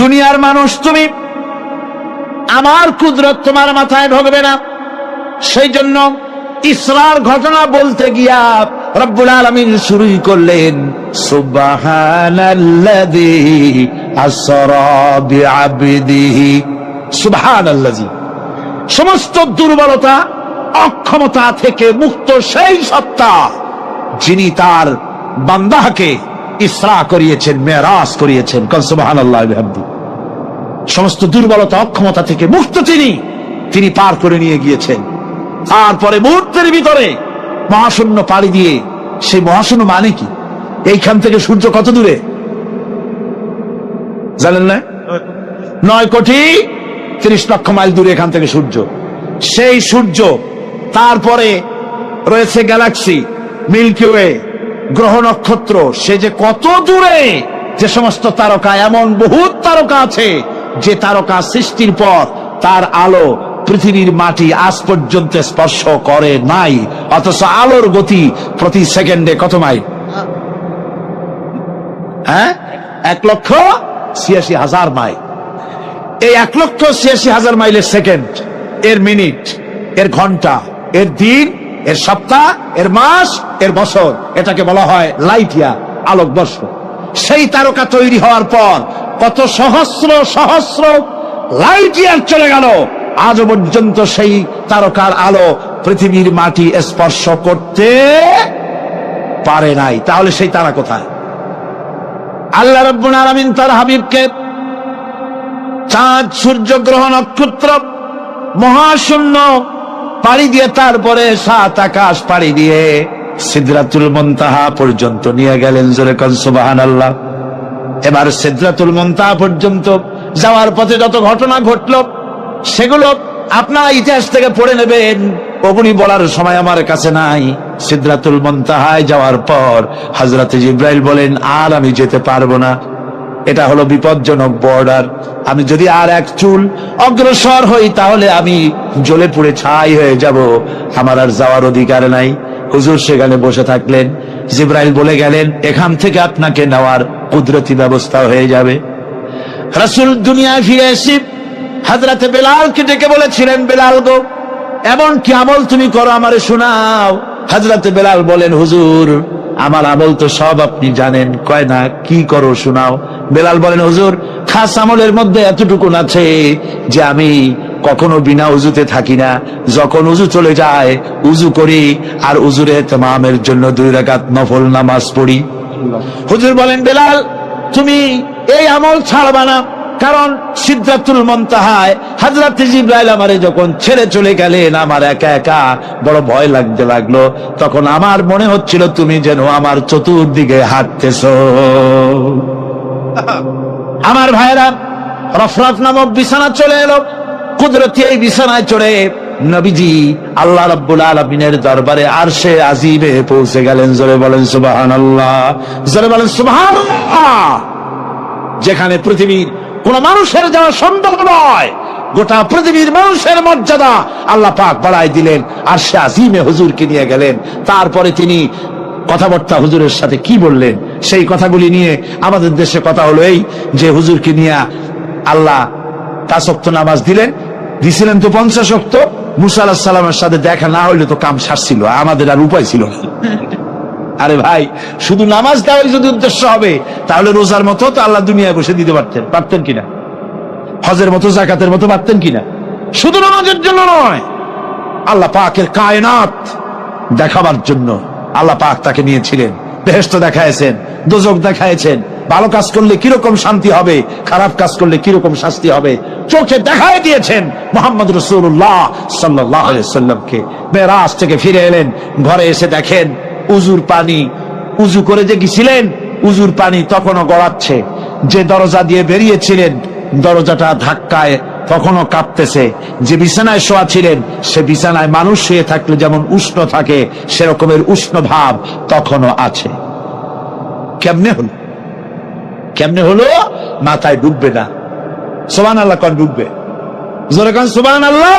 দুনিয়ার মানুষ তুমি, আমার কুদরত তোমার মাথায় ঢোকবে না। সেই জন্য ইসরার ঘটনা বলতে গিয়া রব্বুল আলামিন শুরুই করলেন সুবহানাল্লাযী আসরা বিআবদিহি। সুবহানাল্লাযী, সমস্ত দুর্বলতা অক্ষমতা থেকে মুক্ত সেই সত্তা যিনি তার বান্দাকে ইসরা করিয়েছেন, মেরাজ করিয়েছেন। সুবহানাল্লাহি ওয়া বিহামদিহি। সমস্ত দুর্বলতা অক্ষমতা থেকে মুক্ত তিনি পার করে নিয়ে গিয়েছেন। তারপরে মুহূর্তের ভিতরে মহাশূন্য পাড়ি দিয়ে, সেই মহাশূন্য মানে কি? এইখান থেকে সূর্য কত দূরে জানেন না? 9,30,00,000 মাইল দূরে এখান থেকে সূর্য। সেই সূর্য, তারপরে রয়েছে গ্যালাক্সি, মিল্কি ওয়ে, গ্রহ নক্ষত্র, সে যে কত দূরে। যে সমস্ত তারকা, এমন বহুত তারকা আছে যে তারকা সৃষ্টির পর তার আলো পৃথিবীর মাটি আজ পর্যন্ত স্পর্শ করে নাই, অথচ আলোর গতি প্রতি সেকেন্ডে কত মাইল? 1,86,000 মাইল। এই 1,86,000 মাইলের সেকেন্ড, এর মিনিট, এর ঘন্টা, এর দিন, এর সপ্তাহ, এর মাস, এর বছর, এটাকে বলা হয় লাইট ইয়ার, আলোকবর্ষ। সেই তারকা তৈরি হওয়ার পর কত সহস্র সহস্র লাইট ইয়ার চলে গেল, আজ পর্যন্ত সেই তারকার আলো পৃথিবীর মাটি স্পর্শ করতে পারে নাই। তাহলে সেই তারা কোথায়? আল্লাহ রাব্বুল আলামিন তার হাবিবকে চাঁদ, সূর্য, গ্রহ, নক্ষত্র, মহাশূন্য পাড়ি দিয়ে, তারপরে 7 আকাশ পাড়ি দিয়ে সিদরাতুল মুনতাহা পর্যন্ত নিয়ে গেলেন। জোরে কোন সুবহানাল্লাহ। এবার সিদরাতুল মুনতাহা পর্যন্ত যাওয়ার পথে যত ঘটনা ঘটলো সেগুলো আপনারা ইতিহাস থেকে পড়ে নেবেন, ওগুলি বলার সময় আমার কাছে নাই। সিদরাতুল মুনতাহায় যাওয়ার পর হযরত জিবরাইল বলেন, আর আমি যেতে পারবো না, এটা হলো বিপজ্জনক বর্ডার। আমি যদি আর এক চুল অগ্রসর হই তাহলে আমি জ্বলে পুড়ে ছাই হয়ে যাব, আমার আর যাওয়ার অধিকার নাই। হুজুর সেখানে বসে থাকলেন। জিবরাইল বলে গেলেন, এখান থেকে আপনাকে নেওয়ার কুদরতি ব্যবস্থা হয়ে যাবে। রাসূল দুনিয়ায় ফিরে এসে হযরত বেলালকে ডেকে বলেছিলেন, বেলাল গো, এমন কি আমল তুমি করো আমারে শোনাও। হযরত বেলাল বলেন, হুজুর আমার আমল তো সব আপনি জানেন। কয় না, কি করো শোনাও। বেলাল বলেন, হুজুর খাস আমলের মধ্যে এতটুকু আছে যে আমি কখনো বিনা উজুতে থাকি না, যখন উজু চলে যায় উজু করি, আর উজুরে ইতমামের জন্য 2 রাকাত নফল নামাজ পড়ি। হুজুর বলেন, বেলাল তুমি এই আমল ছাড়বা না, কারণ সিদরাতুল মুনতাহায় হযরত জিবরাইল আমারে যখন ছেড়ে চলে গেলেন, আমার একা একা বড় ভয় লাগতে লাগলো। তখন আমার মনে হচ্ছিল তুমি যেন আমার চতুর্দিকে হাঁটতেছো। আমার ভাইরা, রফরাফ নামক বিছানা চলে এলো। কুদরতি এই বিছানায় চড়ে নবীজি আল্লাহ রাব্বুল আলামিনের দরবারে আরশে আজিমে পৌঁছে গেলেন। জোরে বলেন সুবহানাল্লাহ, জোরে বলেন সুবহানাল্লাহ। যেখানে পৃথিবীর কোন মানুষের যাওয়া সম্ভব নয়, গোটা পৃথিবীর মানুষের মর্যাদা আল্লাহ পাক বাড়াই দিলেন, আরশে আজিমে হুজুরকে নিয়ে গেলেন। তারপরে তিনি কথাবার্তা হুজুরের সাথে কি বললেন, সেই কথাগুলি নিয়ে আমাদের দেশে কথা হলো এই যে হুজুরকে নিয়ে আল্লাহ 5 ওয়াক্ত নামাজ দিছিলেন তো 50 ওয়াক্ত। মুসা আলাইহিস সালামের সাথে দেখা না হইলে তো কাম সারছিল, আমাদের আর উপায় ছিল না। আরে ভাই, শুধু নামাজ দেওয়াই যদি উদ্দেশ্য হবে তাহলে রোজার মতো তো আল্লাহ দুনিয়ায় বসে দিতে পারতেন কিনা? হজের মতো, যাকাতের মতো পারতেন কিনা? শুধু নামাজের জন্য নয়, আল্লাহ পাকের কায়নাত দেখাবার জন্য আল্লাহ পাক তাকে নিয়েছিলেন। বেহেশত দেখাইছেন, দোজখ দেখাইছেন, ভালো কাজ করলে কিরকম শান্তি হবে, খারাপ কাজ করলে কিরকম শাস্তি হবে চোখে দেখাই দিয়েছেন মুহাম্মদ রাসূলুল্লাহ সাল্লাল্লাহু আলাইহি ওয়াসাল্লামকে। মেরাজ থেকে ফিরে এলেন, ঘরে এসে দেখেন উজুর পানি, উজু করে যে গেছিলেন উজুর পানি তখনও গড়াচ্ছে। যে দরজা দিয়ে বেরিয়েছিলেন দরজাটা ধাক্কায় তখনও কাঁপতেছে। যে বিছানায় শোয়া ছিলেন সে বিছানায় মানুষ শুয়ে থাকলে যেমন উষ্ণ থাকে সেরকমের উষ্ণ ভাব তখনও আছে। কেমনে হলো? কেমনে হলো? মাথায় ডুববে না। সুবহানাল্লাহ কোন ডুববে? জোরে কোন সুবহানাল্লাহ।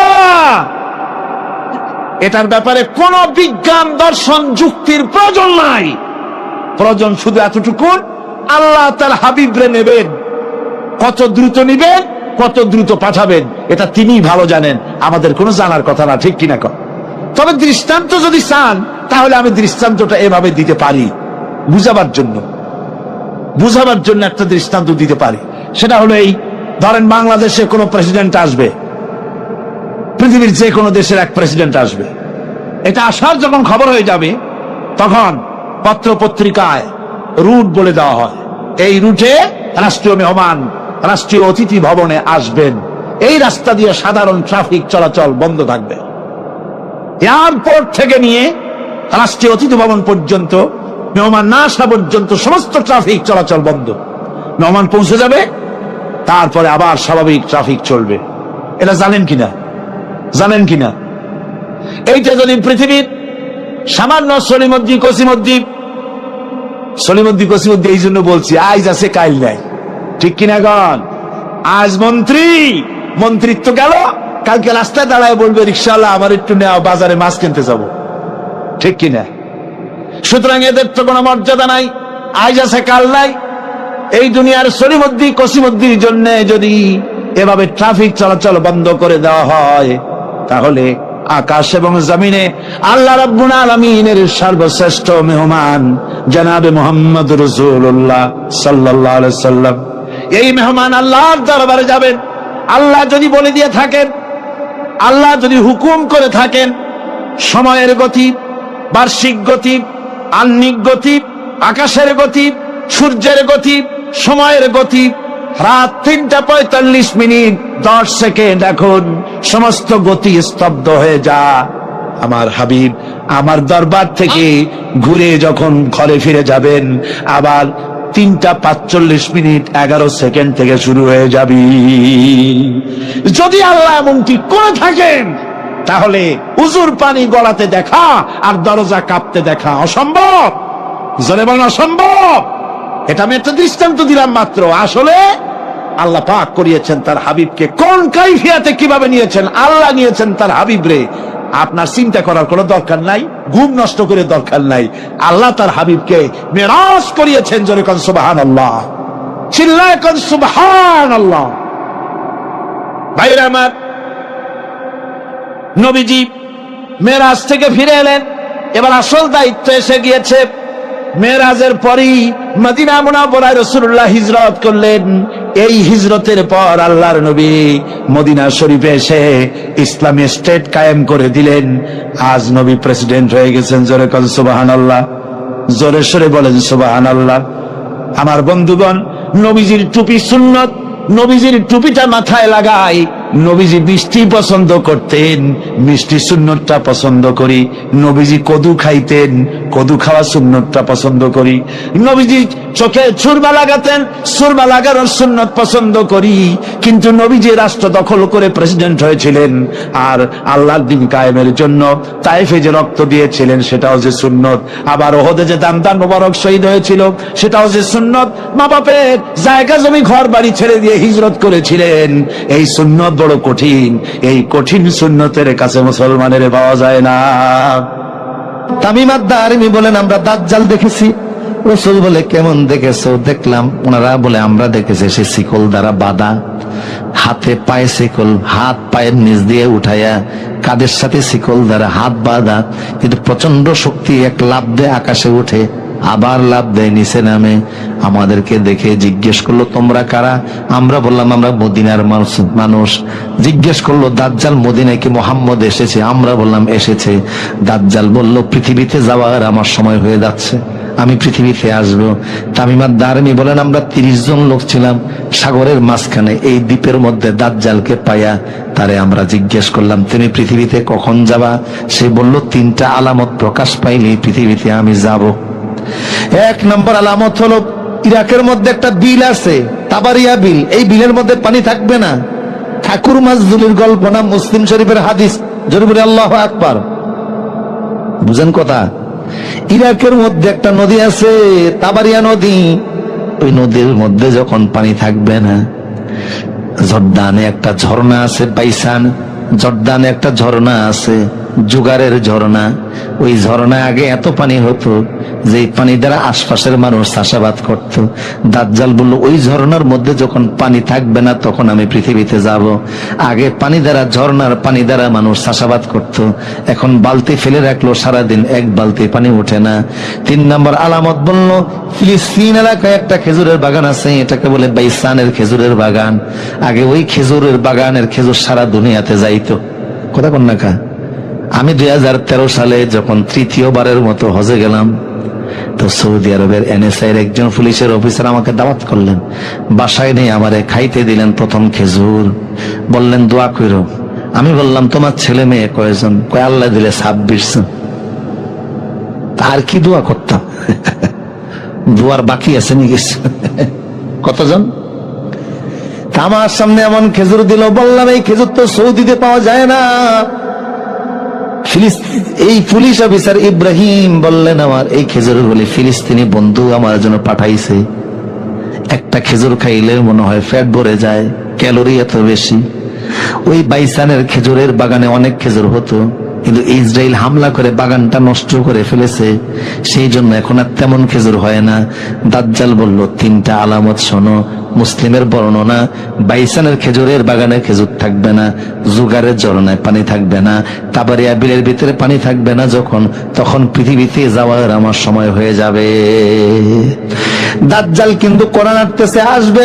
এটার ব্যাপারে কোন বিজ্ঞান, দর্শন, যুক্তির প্রয়োজন নাই। প্রয়োজন শুধু এতটুকু, আল্লাহ তার হাবিবরে নেবেন, কত দ্রুত নিবেন, কত দ্রুত পাঠাবেন, এটা তিনিই ভালো জানেন, আমাদের কোনো জানার কথা না, ঠিক কিনা কর? তবে দৃষ্টান্ত যদি চান তাহলে আমি দৃষ্টান্তটা এভাবে দিতে পারি, বুঝাবার জন্য একটা দৃষ্টান্ত দিতে পারি। সেটা হলো এই, ধরেন বাংলাদেশে কোনো প্রেসিডেন্ট আসবে, পৃথিবীর যে কোনো দেশের এক প্রেসিডেন্ট আসবে, এটা আসার যখন খবর হয়ে যাবে তখন পত্র পত্রিকায় রুট বলে দেওয়া হয়, এই রুটে রাষ্ট্রীয় মেহমান রাষ্ট্রীয় অতিথি ভবনে আসবেন, এই রাস্তা দিয়ে সাধারণ ট্রাফিক চলাচল বন্ধ থাকবে। এয়ারপোর্ট থেকে নিয়ে রাষ্ট্রীয় অতিথি ভবন পর্যন্ত মেহমান না আসা পর্যন্ত সমস্ত ট্রাফিক চলাচল বন্ধ। মেহমান পৌঁছে যাবে, তারপরে আবার স্বাভাবিক ট্রাফিক চলবে। এটা জানেন কিনা? এইটা যদি পৃথিবীর সামান্য সলিমদ্দি কসিমদ্দি এই জন্য বলছি, আজ আছে কাল নাই, ঠিক কিনা গণ? আজ মন্ত্রিত্ব গেল, কালকে রাস্তায় দাঁড়ায় বলবে রিকশাওয়ালা আমার একটু নেওয়া, বাজারে মাছ কিনতে যাব, ঠিক কিনা? সুতরাং এদের তো কোনো মর্যাদা নাই, আজ আছে কাল নাই। এই দুনিয়ার সলিমদ্দি কসিমদ্দির জন্য যদি এভাবে ট্রাফিক চলাচল বন্ধ করে দেওয়া হয়, তাহলে আকাশ এবং জমিনে আল্লাহ রাব্বুল আলামিনের সর্বশ্রেষ্ঠ মেহমান জনাবে মুহাম্মদ রাসূলুল্লাহ সাল্লাল্লাহু আলাইহি সাল্লাম, এই মেহমান আল্লাহর দরবারে যাবেন। আল্লাহ যদি বলে দিয়ে থাকেন, আল্লাহ যদি হুকুম করে থাকেন, সময়ের গতি, বার্ষিক গতি, আহ্নিক গতি, আকাশের গতি, সূর্যের গতি, সময়ের গতি, রাত 3:45 এখন সমস্ত গতি স্তব্ধ হয়ে যা, আমার হাবিব আমার দরবার থেকে ঘুরে যখন ঘরে ফিরে যাবেন, আবার 3:45 থেকে শুরু হয়ে যাবি। যদি আল্লাহ এমনটি করে থাকেন, তাহলে উজুর পানি গলাতে দেখা আর দরজা কাঁপতে দেখা অসম্ভব। জোরে বলেন অসম্ভব। এটা আমি একটা দৃষ্টান্ত দিলাম মাত্র। আসলে আল্লাহ পাক করিয়েছেন তার হাবিবকে, কোন কাইফিয়াতে কিভাবে নিয়েছেন আল্লাহ, নিয়েছেন তার হাবিবরে। আপনার চিন্তা করার কোনো দরকার নাই, ঘুম নষ্ট করে দরকার নাই। আল্লাহ তার হাবিবকে মেরাজ করিয়েছেন। জোরে কোন সুবহানাল্লাহ, চিল্লায় কোন সুবহানাল্লাহ। ভাইরা আমার, নবীজি মেরাজ থেকে ফিরে এলেন, এবার আসল দায়িত্ব এসে গিয়েছে। মেরাজের পরই মদিনা মুনাওয়ারায় রাসূলুল্লাহ হিজরত করলেন। এই হিজরতের পর আল্লাহর নবী মদিনা শরীফে এসে ইসলামী স্টেট কায়েম করে দিলেন। আজ নবী প্রেসিডেন্ট হয়ে গেছেন। জোরে কোন সুবহানাল্লাহ, জোরে সরে বলেন সুবহানাল্লাহ। আমার বন্ধুগণ, নবীজির টুপি সুন্নত, নবীজির টুপিটা মাথায় লাগাই। নবীজি মিষ্টি পছন্দ করতেন, মিষ্টি সুন্নতটা পছন্দ করি। নবীজি কদু খাইতেন, কদু খাওয়া সুন্নতটা পছন্দ করি। নবীজি চোখে সুরমা লাগাতেন, সুরমা লাগানোর সুন্নত পছন্দ করি। কিন্তু নবীজি রাষ্ট্র দখল করে প্রেসিডেন্ট হয়েছিলেন, আর আল্লাহর দ্বীন কায়েমের জন্য তায়েফে যে রক্ত দিয়েছিলেন সেটাও যে সুন্নত। আবার ওহদে যে দামদার মোবারক শহীদ হয়েছিল সেটাও যে সুন্নত। মা বাপের জায়গা জমি ঘর বাড়ি ছেড়ে দিয়ে হিজরত করেছিলেন। এই সুন্নত বড় কঠিন, এই কঠিন সুন্নতের কাছে মুসলমানের পাওয়া যায় না। তামিম আদ-দারিমি বলেন, আমরা দাজ্জাল দেখেছি। রাসূল বলে, কেমন দেখেছো? দেখলাম। ওনারা বলে, আমরা দেখেছি সে শিকল দ্বারা বাঁধা, হাতে পায়ে শিকল, হাত পায়ের নিচ দিয়ে উঠাইয়া কাদের সাথে শিকল দ্বারা হাত বাঁধা, কিন্তু প্রচন্ড শক্তি, এক লাফ দেয় আকাশে উঠে, আবার লাফ দেয় নিচে নামে। আমাদেরকে দেখে জিজ্ঞেস করলো, তোমরা কারা? আমরা বললাম, আমরা মদিনার মানুষ। জিজ্ঞেস করলো, দাজ্জাল মদিনায় কি মুহাম্মদ এসেছে? আমরা বললাম এসেছে। দাজ্জাল বলল, পৃথিবীতে যাওয়ার আমার সময় হয়ে যাচ্ছে, আমি পৃথিবীতে আসবো। তামিম আদ-দারিমি বলেন, আমরা 30 জন লোক ছিলাম সাগরের মাঝখানে, এই দ্বীপের মধ্যে দাজ্জালকে পাইয়া তারে আমরা জিজ্ঞেস করলাম, তুমি পৃথিবীতে কখন যাবা? সে বলল, 3টা আলামত প্রকাশ পাইলে পৃথিবীতে আমি যাব। 1 নম্বর আলামত হলো, ইরাকের মধ্যে একটা বিল আছে, তাবারিয়া বিল। এই বিলের মধ্যে পানি থাকবে না। ঠাকুর মাজদুলির গল্প না, মুসলিম শরীফের হাদিস। জোরে বলে আল্লাহু আকবার। বুঝেন কথা? ইরাকের মধ্যে একটা নদী আছে, তাবারিয়া নদী। ওই নদীর মধ্যে যখন পানি থাকবে না, জর্দানে একটা ঝর্ণা আছে, বাইসান জর্দানে একটা ঝর্ণা আছে। জুগারের ঝর্ণা। ওই ঝর্ণায় আগে এত পানি হতো যে এই পানি দ্বারা আশপাশের মানুষ চাষাবাদ করত। দাজ্জাল বলল, ওই ঝর্ণার মধ্যে যখন পানি থাকবে না তখন আমি পৃথিবীতে যাব। আগে পানি দ্বারা, ঝর্ণার পানি দ্বারা মানুষ চাষাবাদ করত, এখন বালতি ফেলে রাখলো, সারাদিন এক বালতি পানি ওঠে না। 3 নম্বর আলামত বলল, ফিলিস্তিন এলাকায় একটা খেজুরের বাগান আছে, এটাকে বলে বাইসানের খেজুরের বাগান। আগে ওই খেজুরের বাগানের খেজুর সারা দুনিয়াতে যাইতো। কথা কন না কা? আমি 2013 সালে যখন তৃতীয়বারের মতো হজে গেলাম, তো সৌদি আরবের NSA-র একজন পুলিশের অফিসার আমাকে দাওয়াত করলেন, বাসায় নিয়ে আমারে খাইতে দিলেন প্রথম খেজুর, বললেন দোয়া করো। আমি বললাম তোমার ছেলে মেয়ে কয়জন? কয় আল্লাহ দিলে 26 জন। আর কি দোয়া করতাম? দোয়ার বাকি আছে নি কিছু? কতজন? আমার সামনে এমন খেজুর দিল, বললাম এই খেজুর তো সৌদিতে পাওয়া যায় না। এই পুলিশ অফিসার ইব্রাহিম বললেন, আমার এই খেজুরের বলে ফিলিস্তিনি বন্ধু আমার জন্য পাঠাইছে। একটা খেজুর খাইলে মনে হয় পেট ভরে যায়, ক্যালোরি এত বেশি। ওই বাইসানের খেজুরের বাগানে অনেক খেজুর হতো, কিন্তু ইসরায়েল হামলা করে বাগানটা নষ্ট করে ফেলেছে, সেই জন্য এখন আর তেমন খেজুর হয় না। দাজ্জাল বলল, 3টা আলামত শোনো। মুসলিমের বর্ণনা, বাইসানের খেজুরের বাগানে খেজুর থাকবে না, জুগারের ঝর্ণায় পানি থাকবে না, তাবারিয়া বিলের ভিতরে পানি থাকবে না, যখন তখন পৃথিবীতে যাওয়ার আমার সময় হয়ে যাবে। দাজ্জাল কিন্তু কোরআন আসতেছে, আসবে,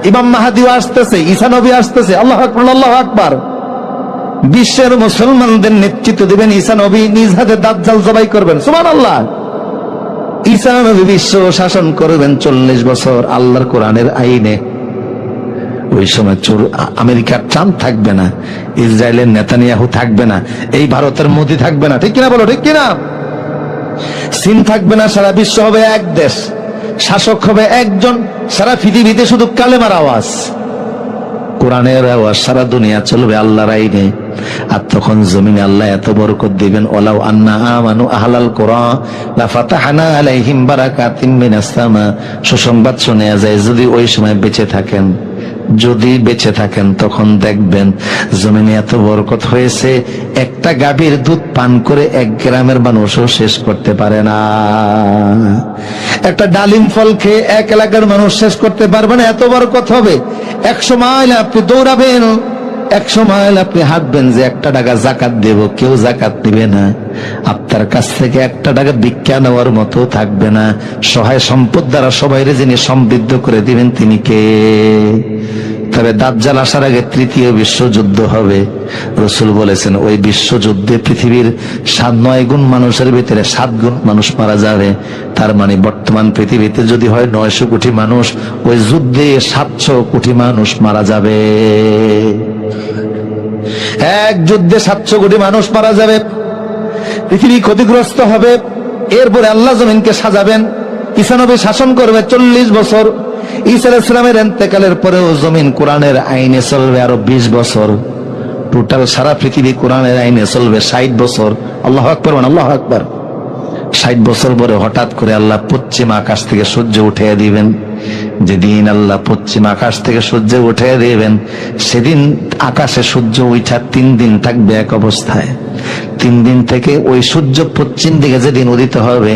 ইমাম মাহদিও আসতেছে, ঈসা নবী আসতেছে। আল্লাহু আকবার, আল্লাহু আকবার। বিশ্বের মুসলমানদের নেতৃত্ব দিবেন ঈসা নবী, নিজ হাতে দাজ্জাল জবাই করবেন। সুবহানাল্লাহ। ঈসা নবী বিশ্ব শাসন করবেন 40 বছর আল্লাহর কোরআনের আইনে। ওই সময় আমেরিকার ট্রাম্প থাকবে না, ইসরায়েলের নেতানিয়াহু থাকবে না, এই ভারতের মোদি থাকবে না। ঠিক কিনা বলো? ঠিক কিনা? চীন থাকবে না, সারা বিশ্ব হবে এক দেশ, শাসক হবে একজন, সারা পৃথিবীতে শুধু কালেমার আওয়াজ, কোরআনের আওয়াজ, সারা দুনিয়া চলবে আল্লাহর আইনে। আর তখন জমিনে আল্লাহ এত বরকত দিবেন, ওয়ালাউ আন্না আমানু আহলাল কুরা লাফাতাহনা আলাইহিম বারাকাতিম মিনাস সামা। সুসংবাদ শুনে যায়, যদি ওই সময় বেঁচে থাকেন, যদি বেঁচে থাকেন তখন দেখবেন জমিনে এত বরকত হয়েছে, একটা গাভীর দুধ পান করে 1 গ্রামের মানুষও শেষ করতে পারে না। একটা ডালিম ফল খেয়ে 1 এলাকার মানুষ শেষ করতে পারবে না, এত বরকত হবে। 100 মাইল আপনি দৌড়াবেন, 100 মাইল আপনি হাঁটবেন, যে 1 টাকা জাকাত দেব, কেউ জাকাত দিবে না। আপনার কাছ থেকে 1 টাকা ভিক্ষা নেওয়ার মতো থাকবে না। সহায় সম্পদ দ্বারা সবাইরে যিনি সমৃদ্ধ করে দিবেন তিনি কে? তবে দাজ্জাল আসার আগে 3য় বিশ্বযুদ্ধ হবে। রাসূল বলেছেন, ওই বিশ্বযুদ্ধে পৃথিবীর 9 গুণ মানুষের ভিতরে 7 গুণ মানুষ মারা যাবে। তার মানে বর্তমান পৃথিবীতে যদি হয় 900 কোটি মানুষ, ওই যুদ্ধে 700 কোটি মানুষ মারা যাবে। এক যুদ্ধে 700 কোটি মানুষ মারা যাবে, পৃথিবী ক্ষতিগ্রস্ত হবে। এরপরে আল্লাহ জমিনকে সাজাবেন, ঈসা নবী শাসন করবে 40 বছর। ঈসা আলাইহিস সালামের ইন্তেকালের পরেও জমিন কোরআনের আইনে চলবে আরো 20 বছর। টোটাল সারা পৃথিবী কোরআনের আইনে চলবে 60 বছর। আল্লাহু আকবার, আল্লাহু আকবার। 60 বছর পরে হঠাৎ করে আল্লাহ পশ্চিম আকাশ থেকে সূর্য উঠিয়ে দিবেন। যেদিন আল্লাহ পশ্চিম আকাশ থেকে সূর্য উঠিয়ে দিবেন, সেদিন আকাশে সূর্য উঠা 3 দিন থাকবে এক অবস্থায়। 3 দিন থেকে ওই সূর্য পশ্চিম দিকে যেদিন উদিত হবে,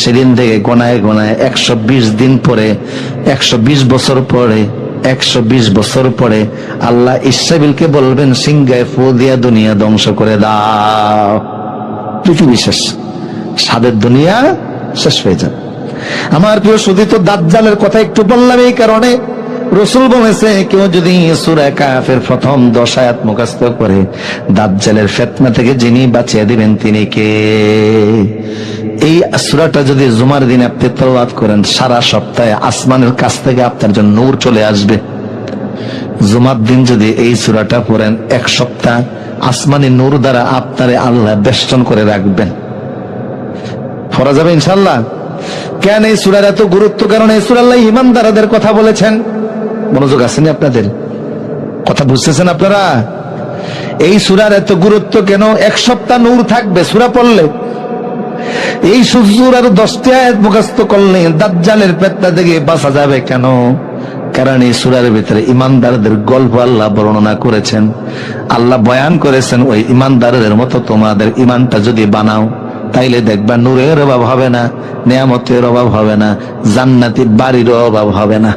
সেদিন থেকে গোনায় গোনায় 120 দিন পরে, 120 বছর পরে, 120 বছর পরে আল্লাহ ইসরাফিলকে বলবেন, সিংহায় ফু দিয়া দুনিয়া ধ্বংস করে দাও। পৃথিবী শেষ, সাদের দুনিয়া শেষ হয়ে যাবে। আমার প্রিয় সুধী, তো দাজ্জালের কথা একটু বললাম এই কারণে, রাসূল বলেছে, কেউ যদি সূরা কাফের প্রথম 10 আয়াত মুখস্থ করে, দাজ্জালের ফিতনা থেকে যিনি বাঁচিয়ে দিবেন তিনি কে? এই সূরাটা যদি জুমার দিন আপনি তেলাওয়াত করেন, সারা সপ্তাহে আসমানের কাছ থেকে আপনার জন্য নূর চলে আসবে। জুমার দিন যদি এই সূরাটা পড়েন, 1 সপ্তাহ আসমানি নূর দ্বারা আপনারে আল্লাহ বেষ্টন করে রাখবেন। পড়া যাবে ইনশাআল্লাহ। কেন এই সূরার এত গুরুত্ব? কারণ এই সূরা আল্লাহ ঈমানদারদের কথা বলেছেন। মনোযোগ আসেনি আপনাদের? কথা বুঝতেছেন আপনারা? এই সূরার এত গুরুত্ব কেন? 1 সপ্তাহ নূর থাকবে সূরা পড়লে। এই সূরার 10টি আয়াত মুখস্থ করলে দাজ্জালের ফিতনা থেকে বাঁচা যাবে। কেন? কারণ এই সূরার ভিতরে ইমানদারদের গল্প আল্লাহ বর্ণনা করেছেন। আল্লাহ বয়ান করেছেন ওই ইমানদারদের মতো তোমাদের ইমানটা যদি বানাও, তাইলে দেখবা নূরের অভাব হবে না, নিয়ামতের অভাব হবে না, জান্নাতি বাড়ির অভাব হবে না।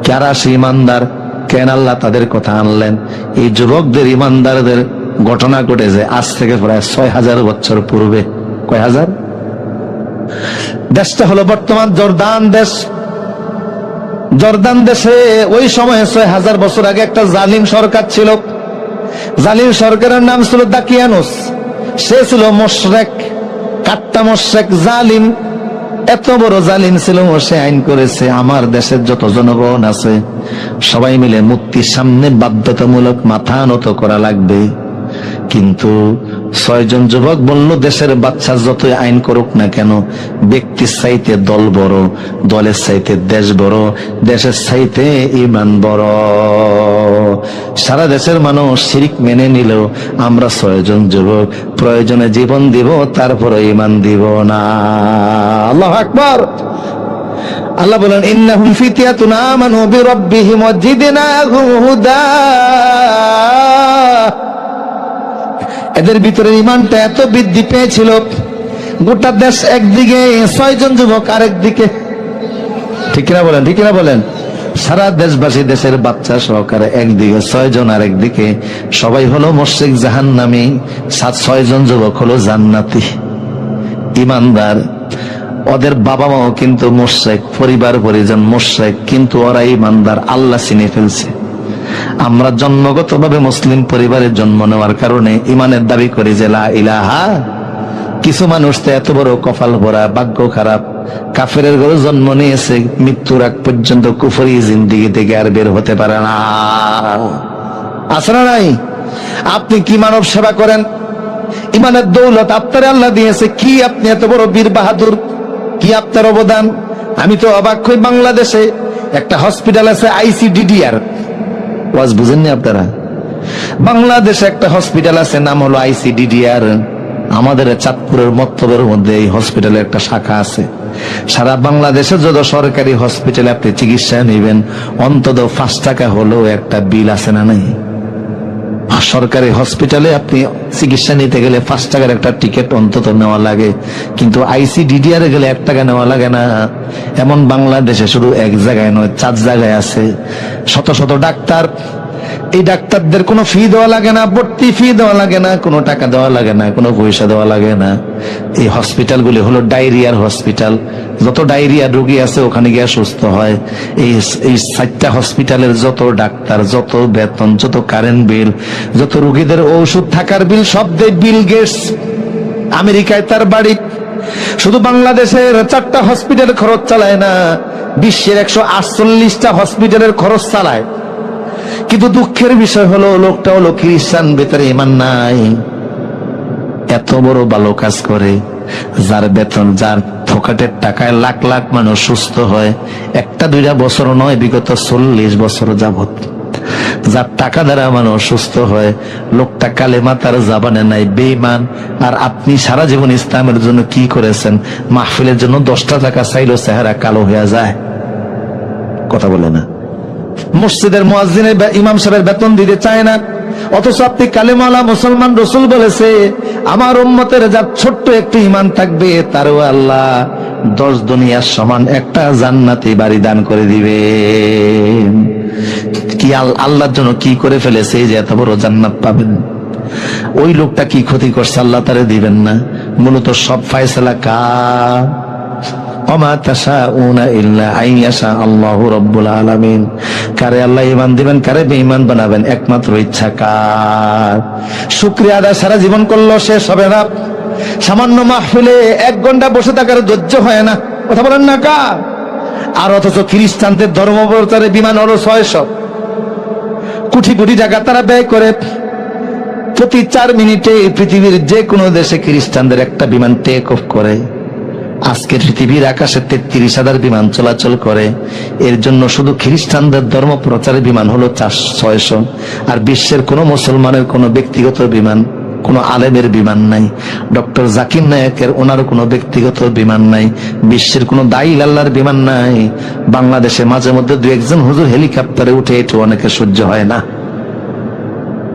কারা সে ইমানদার, কেন আল্লাহ তাদের কথা আনলেন? এই যুবকদের ইমানদারদের ঘটনা ঘটেছে আজ থেকে প্রায় ৬,০০০ বছর পূর্বে। কয় হাজার? দেশটা হলো বর্তমান জর্দান দেশ। জর্দান দেশে ওই সময়ে ৬,০০০ বছর আগে একটা জালিম সরকার ছিল। জালিম সরকারের নাম ছিল দাকিয়ানুস। সে ছিল মুশরিক, কাট্টা মুশরিক, জালিম। এত বড় জালিম ছিল, সে আইন করেছে আমার দেশের যত জনগণ আছে সবাই মিলে মূর্তির সামনে বাধ্যতামূলক মাথা নত করা লাগবে। কিন্তু ৬ জন যুবক বলল, দেশের বাচ্চা যতই আইন করুক না কেন, ব্যক্তির চাইতে দল বড়, দলের চাইতে দেশ বড়, দেশের চাইতে ঈমান বড়। সারা দেশের মানুষ শিরক মেনে নিলেও আমরা ৬ জন যুবক প্রয়োজনে জীবন দিব, তারপরে ঈমান দিব না। আল্লাহু আকবার। আল্লাহ বলেন, ইন্নাহুম ফিতয়াতুন আমানু বিরাব্বিহিম ওয়াজিদনাহুম হুদা। এদের ভিতরে ইমানটা এত বৃদ্ধি পেয়েছিল, গোটা দেশ একদিকে, ৬ জন যুবক আরেক দিকে। ঠিক কিনা বলেন? ঠিক কিনা বলেন? সারা দেশবাসী, দেশের বাচ্চা সহকারে একদিকে, ৬ জন আরেক দিকে। সবাই হলো মুশরিক, জাহান্নামী। ৬ জন যুবক হলো জান্নাতি, ইমানদার। ওদের বাবা মাও কিন্তু মুশরিক, পরিবার পরিজন মুশরিক, কিন্তু ওরা ইমানদার, আল্লাহ চিনে ফেলছে। আমরা জন্মগতভাবে মুসলিম পরিবারে জন্ম নেওয়ার কারণে ইমানের দাবি করি যে লা ইলাহা। কিছু মানুষ তো এত বড় কপাল ভরা, ভাগ্য খারাপ, কাফেরের ঘরে জন্ম নিয়েছে, মৃত্যুর আগ পর্যন্ত কুফরি জিন্দেগি থেকে আর বের হতে পারে না। আছে না নাই? আপনি কি মানব সেবা করেন? ইমানের দৌলত আপনার আল্লাহ দিয়েছে, কি আপনি এত বড় বীর বাহাদুর, কি আপনার অবদান? আমি তো অবাক হই, বাংলাদেশে একটা হসপিটাল আছে ICDDR। ওয়াজ বুঝেননি আপনারা? বাংলাদেশে একটা হসপিটাল আছে, নাম হলো ICDDR। আমাদের চাঁদপুরের মত্তবের মধ্যে এই হসপিটালের একটা শাখা আছে। সারা বাংলাদেশে যত সরকারি হসপিটালে আপনি চিকিৎসা নেবেন, অন্তত 5 টাকা হলেও একটা বিল আছে না নাই? সরকারি হসপিটালে আপনি চিকিৎসা নিতে গেলে 5 টাকার একটা টিকিট অন্তত নেওয়া লাগে, কিন্তু ICDDR গেলে 1 টাকা নেওয়া লাগে না। এমন বাংলাদেশে শুধু এক জায়গায় নয়, 4 জায়গায় আছে। শত শত ডাক্তার, এই ডাক্তারদের কোনো ফি দেওয়া লাগে না, ভর্তি ফি দেওয়া লাগে না, কোনো টাকা দেওয়া লাগে না, কোনো পয়সা দেওয়া লাগে না। এই হসপিটালগুলি হলো ডায়রিয়ার হসপিটাল। যত ডায়রিয়া রোগী আছে ওখানে গিয়ে সুস্থ হয়। এই 4টা হসপিটালের যত ডাক্তার, যত বেতন, যত কারেন্ট বিল, যত রোগীদের ঔষধ, থাকার বিল, সব দেয় বিল গেটস। আমেরিকায় তার বাড়ি। শুধু বাংলাদেশের 4টা হসপিটাল খরচ চালায় না, বিশ্বের 148টা হসপিটালের খরচ চালায়। কিন্তু দুঃখের বিষয় হলো, লোকটা হলো খ্রিস্টান, ভেতরে ঈমান নাই। এত বড় ভালো কাজ করে, যার বেতন, যার ফোকাটের টাকায় লাখ লাখ মানুষ সুস্থ হয়। 1-2 বছর নয়, বিগত 40 বছর যাবত যার টাকা দ্বারা মানুষ সুস্থ হয়। লোকটা কালেমা তার জাবানে নাই, বেঈমান। আর আপনি সারা জীবন ইসলামের জন্য কি করেছেন? মাহফিলের জন্য 10টা টাকা চাইলো চেহারা কালো হয়ে যায়। কথা বলে না? মসজিদের মুয়াজ্জিনের ইমাম সাহেবের বেতন দিতে চায় না, অথচ আপনি কালেমাওয়ালা মুসলমান। রসুল বলেছে, আমার উম্মতের যার ছোট্ট একটু ঈমান থাকবে, তারও আল্লাহ 10 দুনিয়ার সমান একটা জান্নাতি বাড়ি দান করে দিবে। কি আল্লাহর জন্য কি করে ফেলেছে যে এত বড় জান্নাত পাবেন? ওই লোকটা কি ক্ষতি করছে আল্লাহ তারে দিবেন না? মূলত সব ফায়সালা কার? ওমা তাশাউনা ইল্লা আইয়াশা আল্লাহু রাব্বুল আলামিন। কারে আল্লাহ ঈমান দিবেন, কারে বেঈমান বানাবেন, একমাত্র ইচ্ছা কার? শুকরিয়া আদায় সারা জীবন করলো, শেষ হবে না। সামান্য মাহফিলে 1 ঘন্টা বসে থাকার ধৈর্য হয় না। কথা বলেন না কার? আর অথচ খ্রিস্টানদের ধর্ম প্রচারে বিমান হলো 600 কোটি কোটি টাকা তারা ব্যয় করে। প্রতি 4 মিনিটে পৃথিবীর যে কোনো দেশে খ্রিস্টানদের একটা বিমান টেক অফ করে। আজকে পৃথিবীর আকাশে 33,000 বিমান চলাচল করে। এর জন্য শুধু খ্রিস্টানদের ধর্ম প্রচারের বিমান হলো 600। আর বিশ্বের কোন মুসলমানের কোন ব্যক্তিগত বিমান কোনো আলেমের বিমান নাই, ডক্টর জাকির নায়েকের ওনার কোনো ব্যক্তিগত বিমান নাই, বিশ্বের কোনো দায়ী আল্লাহর বিমান নাই। বাংলাদেশে মাঝে মধ্যে দু একজন হুজুর হেলিকপ্টারে উঠে এটা অনেকে সহ্য হয় না।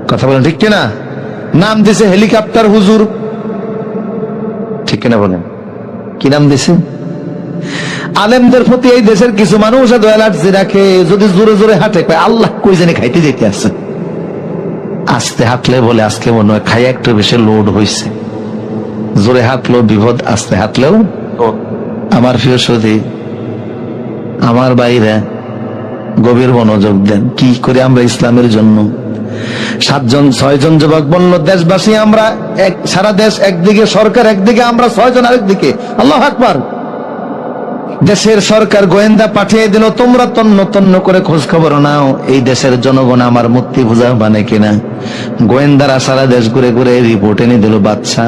কথা বলেন ঠিক কিনা? নাম দিছে হেলিকপ্টার হুজুর, ঠিক কিনা বলেন? কি নাম দিছে? আলেমদের প্রতি এই দেশের কিছু মানুষ এত অ্যালার্জি রাখে, যদি জোরে জোরে হাঁটে কয় আল্লাহ কই জানি খাইতে যেতে আছে, আস্তে হাঁটলে বলে আজকে মনে হয় খাইয়া একটু বেশি লোড হয়েছে। জোরে হাঁটলো বিপদ, আস্তে হাঁটলেও। আমার প্রিয় সতী, আমার বাইরে গভীর মনোযোগ দেন। কি করে আমরা ইসলামের জন্য 6জন যুবক বলল, দেশবাসী আমরা সারা দেশ একদিকে, সরকার একদিকে, আমরা 6 জন আরেকদিকে। আল্লাহু আকবার। দেশের সরকার গোয়েন্দা পাঠিয়ে দিল, তোমরা তন্ন তন্ন করে খোঁজ খবর নাও এই দেশের জনগণ আমার মূর্তি পূজা মানে কিনা। গোয়েন্দারা সারা দেশ ঘুরে ঘুরে রিপোর্ট এনে দিল, বাচ্চা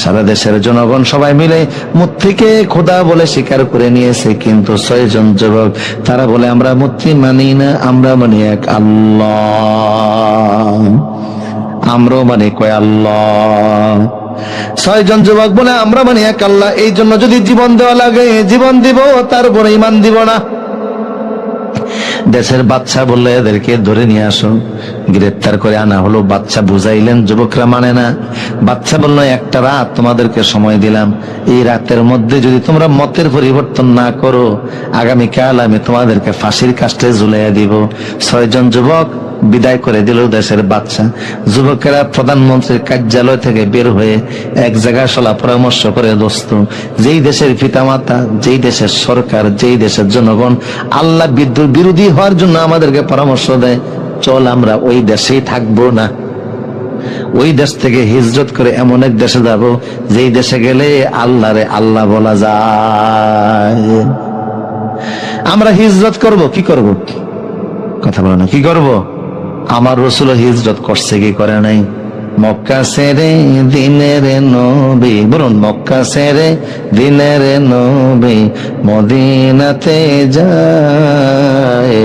সারা দেশের জনগণ সবাই মিলে মূর্তিকে খোদা বলে স্বীকার করে নিয়েছে, কিন্তু 6 জন যুবক তারা বলে আমরা মূর্তি মানি না, আমরা মানি এক আল্লাহ, আমরাও মানি কয় আল্লাহ। 6 জন যুবক বলে আমরা মানি এক আল্লাহ, এই জন্য যদি জীবন দেওয়া লাগে জীবন দিব, তারপরে ইমান দিব না। দেশের বাচ্চা বললে এদেরকে ধরে নিয়ে আসো, গ্রেফতার করে আনা হলো। বাচ্চা বুঝাইলেন, যুবকরা মানে না। বাচ্চা বললো একটা রাত তোমাদেরকে সময় দিলাম, এই রাতের মধ্যে যদি তোমরা মতের পরিবর্তন না করো, আগামীকাল আমি তোমাদেরকে ফাঁসির কাস্টে ঝুলাইয়া দিব। 6 জন যুবক বিদায় করে দিল দেশের বাচ্চা। যুবকেরা প্রধানমন্ত্রীর কার্যালয় থেকে বের হয়ে এক জায়গায় সলা পরামর্শ করে, দোস্ত যেই দেশের পিতামাতা, যেই দেশের সরকার, যেই দেশের জনগণ আল্লাহ বিরোধী হওয়ার জন্য আমাদেরকে পরামর্শ দেয়, চল আমরা ওই দেশেই থাকবো না, ওই দেশ থেকে হিজরত করে এমন এক দেশে যাব যেই দেশে গেলে আল্লাহরে আল্লাহ বলা যায়। আমরা হিজরত করব। কি করব? কথা বলো না, কি করব? আমার রাসূল হিজরত করছে কি করে নাই? মক্কা ছেড়ে দিনের নবী, বলুন মক্কা ছেড়ে দিনের নবী মদিনাতে যায়,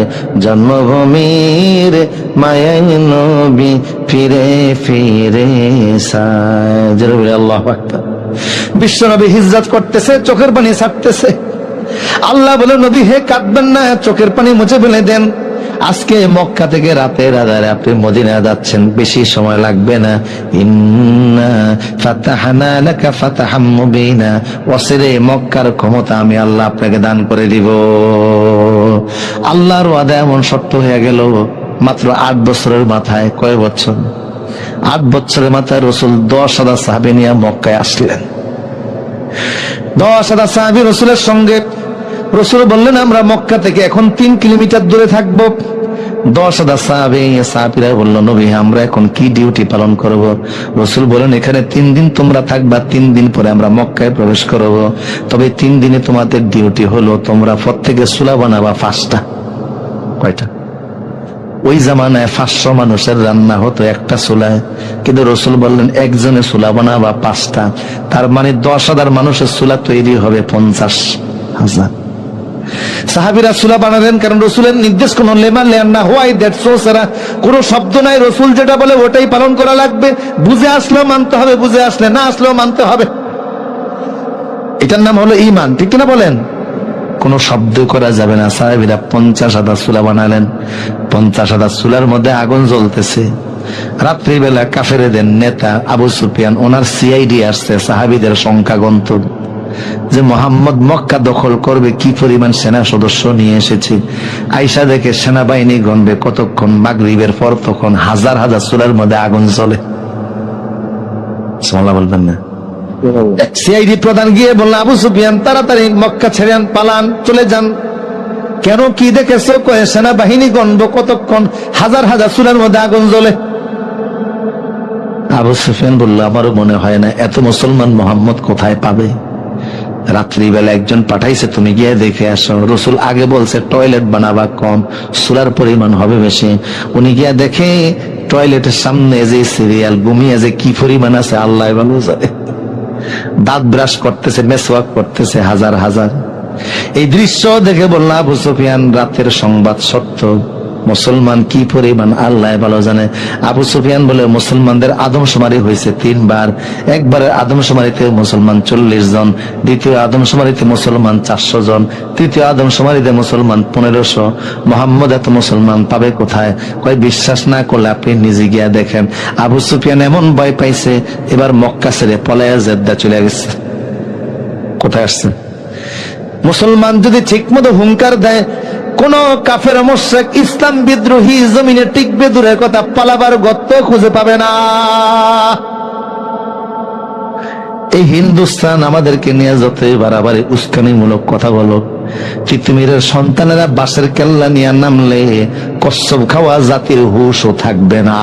জন্মভূমির মায়াই নবী ফিরে ফিরে সায়। আল্লাহু আকবার। বিশ্ব নবী হিজরত করতেছে, চোখের পানি ছাড়তেছে। আল্লাহ বলে, নবী হে কাঁদবেন না, চোখের পানি মুছে ফেলে দেন। আজকে মক্কা থেকে রাতের আধারে আপনি মদিনা যাচ্ছেন, বেশি সময় লাগবে না। ইন্না ফাতাহনা লাকা ফাতাহাম মুবিনা, ওয়াসিরে মক্কার ক্ষমতা আমি আল্লাহ আপনাকে দান করে দিব। আল্লাহর ওয়াদা এমন সত্য হয়ে গেল। মাত্র 8 বছরের মাথায়, কয় বছর? 8 বছরের মাথায় রাসূল 10,000 সাহাবী নিয়ে মক্কায় আসলেন। 10,000 সাহাবী রাসূলের সঙ্গে। রাসূল বললেন আমরা মক্কা থেকে এখন 3 কিলোমিটার দূরে থাকবো। 10,000 সাহাবীরা বলল, নবী আমরা এখন কি ডিউটি পালন করব? রাসূল বলেন, এখানে 3 দিন তোমরা থাকবা, 3 দিন পরে আমরা মক্কায় প্রবেশ করব। তবে 3 দিনে তোমাদের ডিউটি হলো তোমরা প্রত্যেকে চুলা বানাবা 5টা। কয়টা? ওই জামানায় 500 মানুষের রান্না হতো একটা চুলায়, কিন্তু রাসূল বললেন একজনে চুলা বানাবা 5টা। তার মানে 10,000 মানুষের চুলা তৈরি হবে 50,000। সাহাবীরা চুলা বানালেন, কারণ রসুলের নির্দেশ কোন লেমা লেন না হোয়াই দ্যাট সো সারা কোন শব্দ নাই। রসুল যেটা বলে ওটাই পালন করা লাগবে। বুঝে আসলেও মানতে হবে, বুঝে আসলে না আসলেও মানতে হবে। এটার নাম হলো ঈমান, ঠিক কিনা বলেন? কোন শব্দ করা যাবে না। সাহাবীরা 50,000 চুলা বানালেন। 50,000 চুলার মধ্যে আগুন জ্বলতেছে। রাত্রিবেলা কাফেরদের নেতা আবু সুফিয়ান, ওনার সিআইডি আসছে সাহাবীদের সংখ্যা গণত, যে মোহাম্মদ মক্কা দখল করবে, কি পরিমাণ সেনা সদস্য নিয়ে এসেছে। আয়েশা দেখে সেনাবাহিনী গণবে কতক্ষণ, মাগরিবের পর তখন 1000 চুলার মধ্যে আগুন জ্বলে। সুবহানাল্লাহ বলবেন না? সিআইডি প্রধান গিয়ে বলল, আবু সুফিয়ান তাড়াতাড়ি মক্কা ছেড়ে পালান, চলে যান। কেন, কি দেখেছো? কয়ে সেনাবাহিনী গণবো কতক্ষণ, 1000 চুলার মধ্যে আগুন জ্বলে। আবু সুফিয়ান বলল, আমারও মনে হয় না, এত মুসলমান মোহাম্মদ কোথায় পাবে? রাত্রিবেলা একজন পাঠাইছে, তুমি গিয়ে দেখে আসো। রসুল আগে বলছে টয়লেট বানাবা কম, চুলার পরিমাণ হবে বেশি। উনি গিয়া দেখে টয়লেটের সামনে যে সিরিয়াল ঘুমিয়ে যে কি পরিমাণ আছে আল্লাহ ভালো জানে। দাঁত ব্রাশ করতেছে, মেসওয়াক করতেছে 1000। এই দৃশ্য দেখে বলল, আবু সুফিয়ান রাতের সংবাদ সত্য। মুসলমান কি পরিমাণ আল্লাহ ভালো জানে। আবু সুফিয়ান বলে মুসলমানদের আদমশুমারি হয়েছে 3 বার। একবারের আদমশুমারিতে মুসলমান 40 জন, দ্বিতীয় আদমশুমারিতে মুসলমান 400 জন, তৃতীয় আদমশুমারিতে মুসলমান 1500। মোহাম্মদ এত মুসলমান পাবে কোথায়? কয় বিশ্বাস না করলে আপনি নিজে গিয়া দেখেন। আবু সুফিয়ান এমন ভয় পাইছে, এবার মক্কা ছেড়ে পলায়া জেদ্দা চলে গেছে। কোথায় আসছে? মুসলমান যদি ঠিক মতো হুঙ্কার দেয়, কোন কাফের মুশরিক ইসলাম বিদ্রোহী জমিনে টিকবে দূরের কথা, পালাবার গর্ত খুঁজে পাবে না। এই হিন্দুস্তান আমাদেরকে নিয়ে যতই বাড়াবাড়ি উস্কানিমূলক কথা বলো, তিতুমিরের সন্তানেরা বাঁশের কেল্লা নিয়ে নামলে কচ্ছপ খাওয়া জাতির হুঁশও থাকবে না।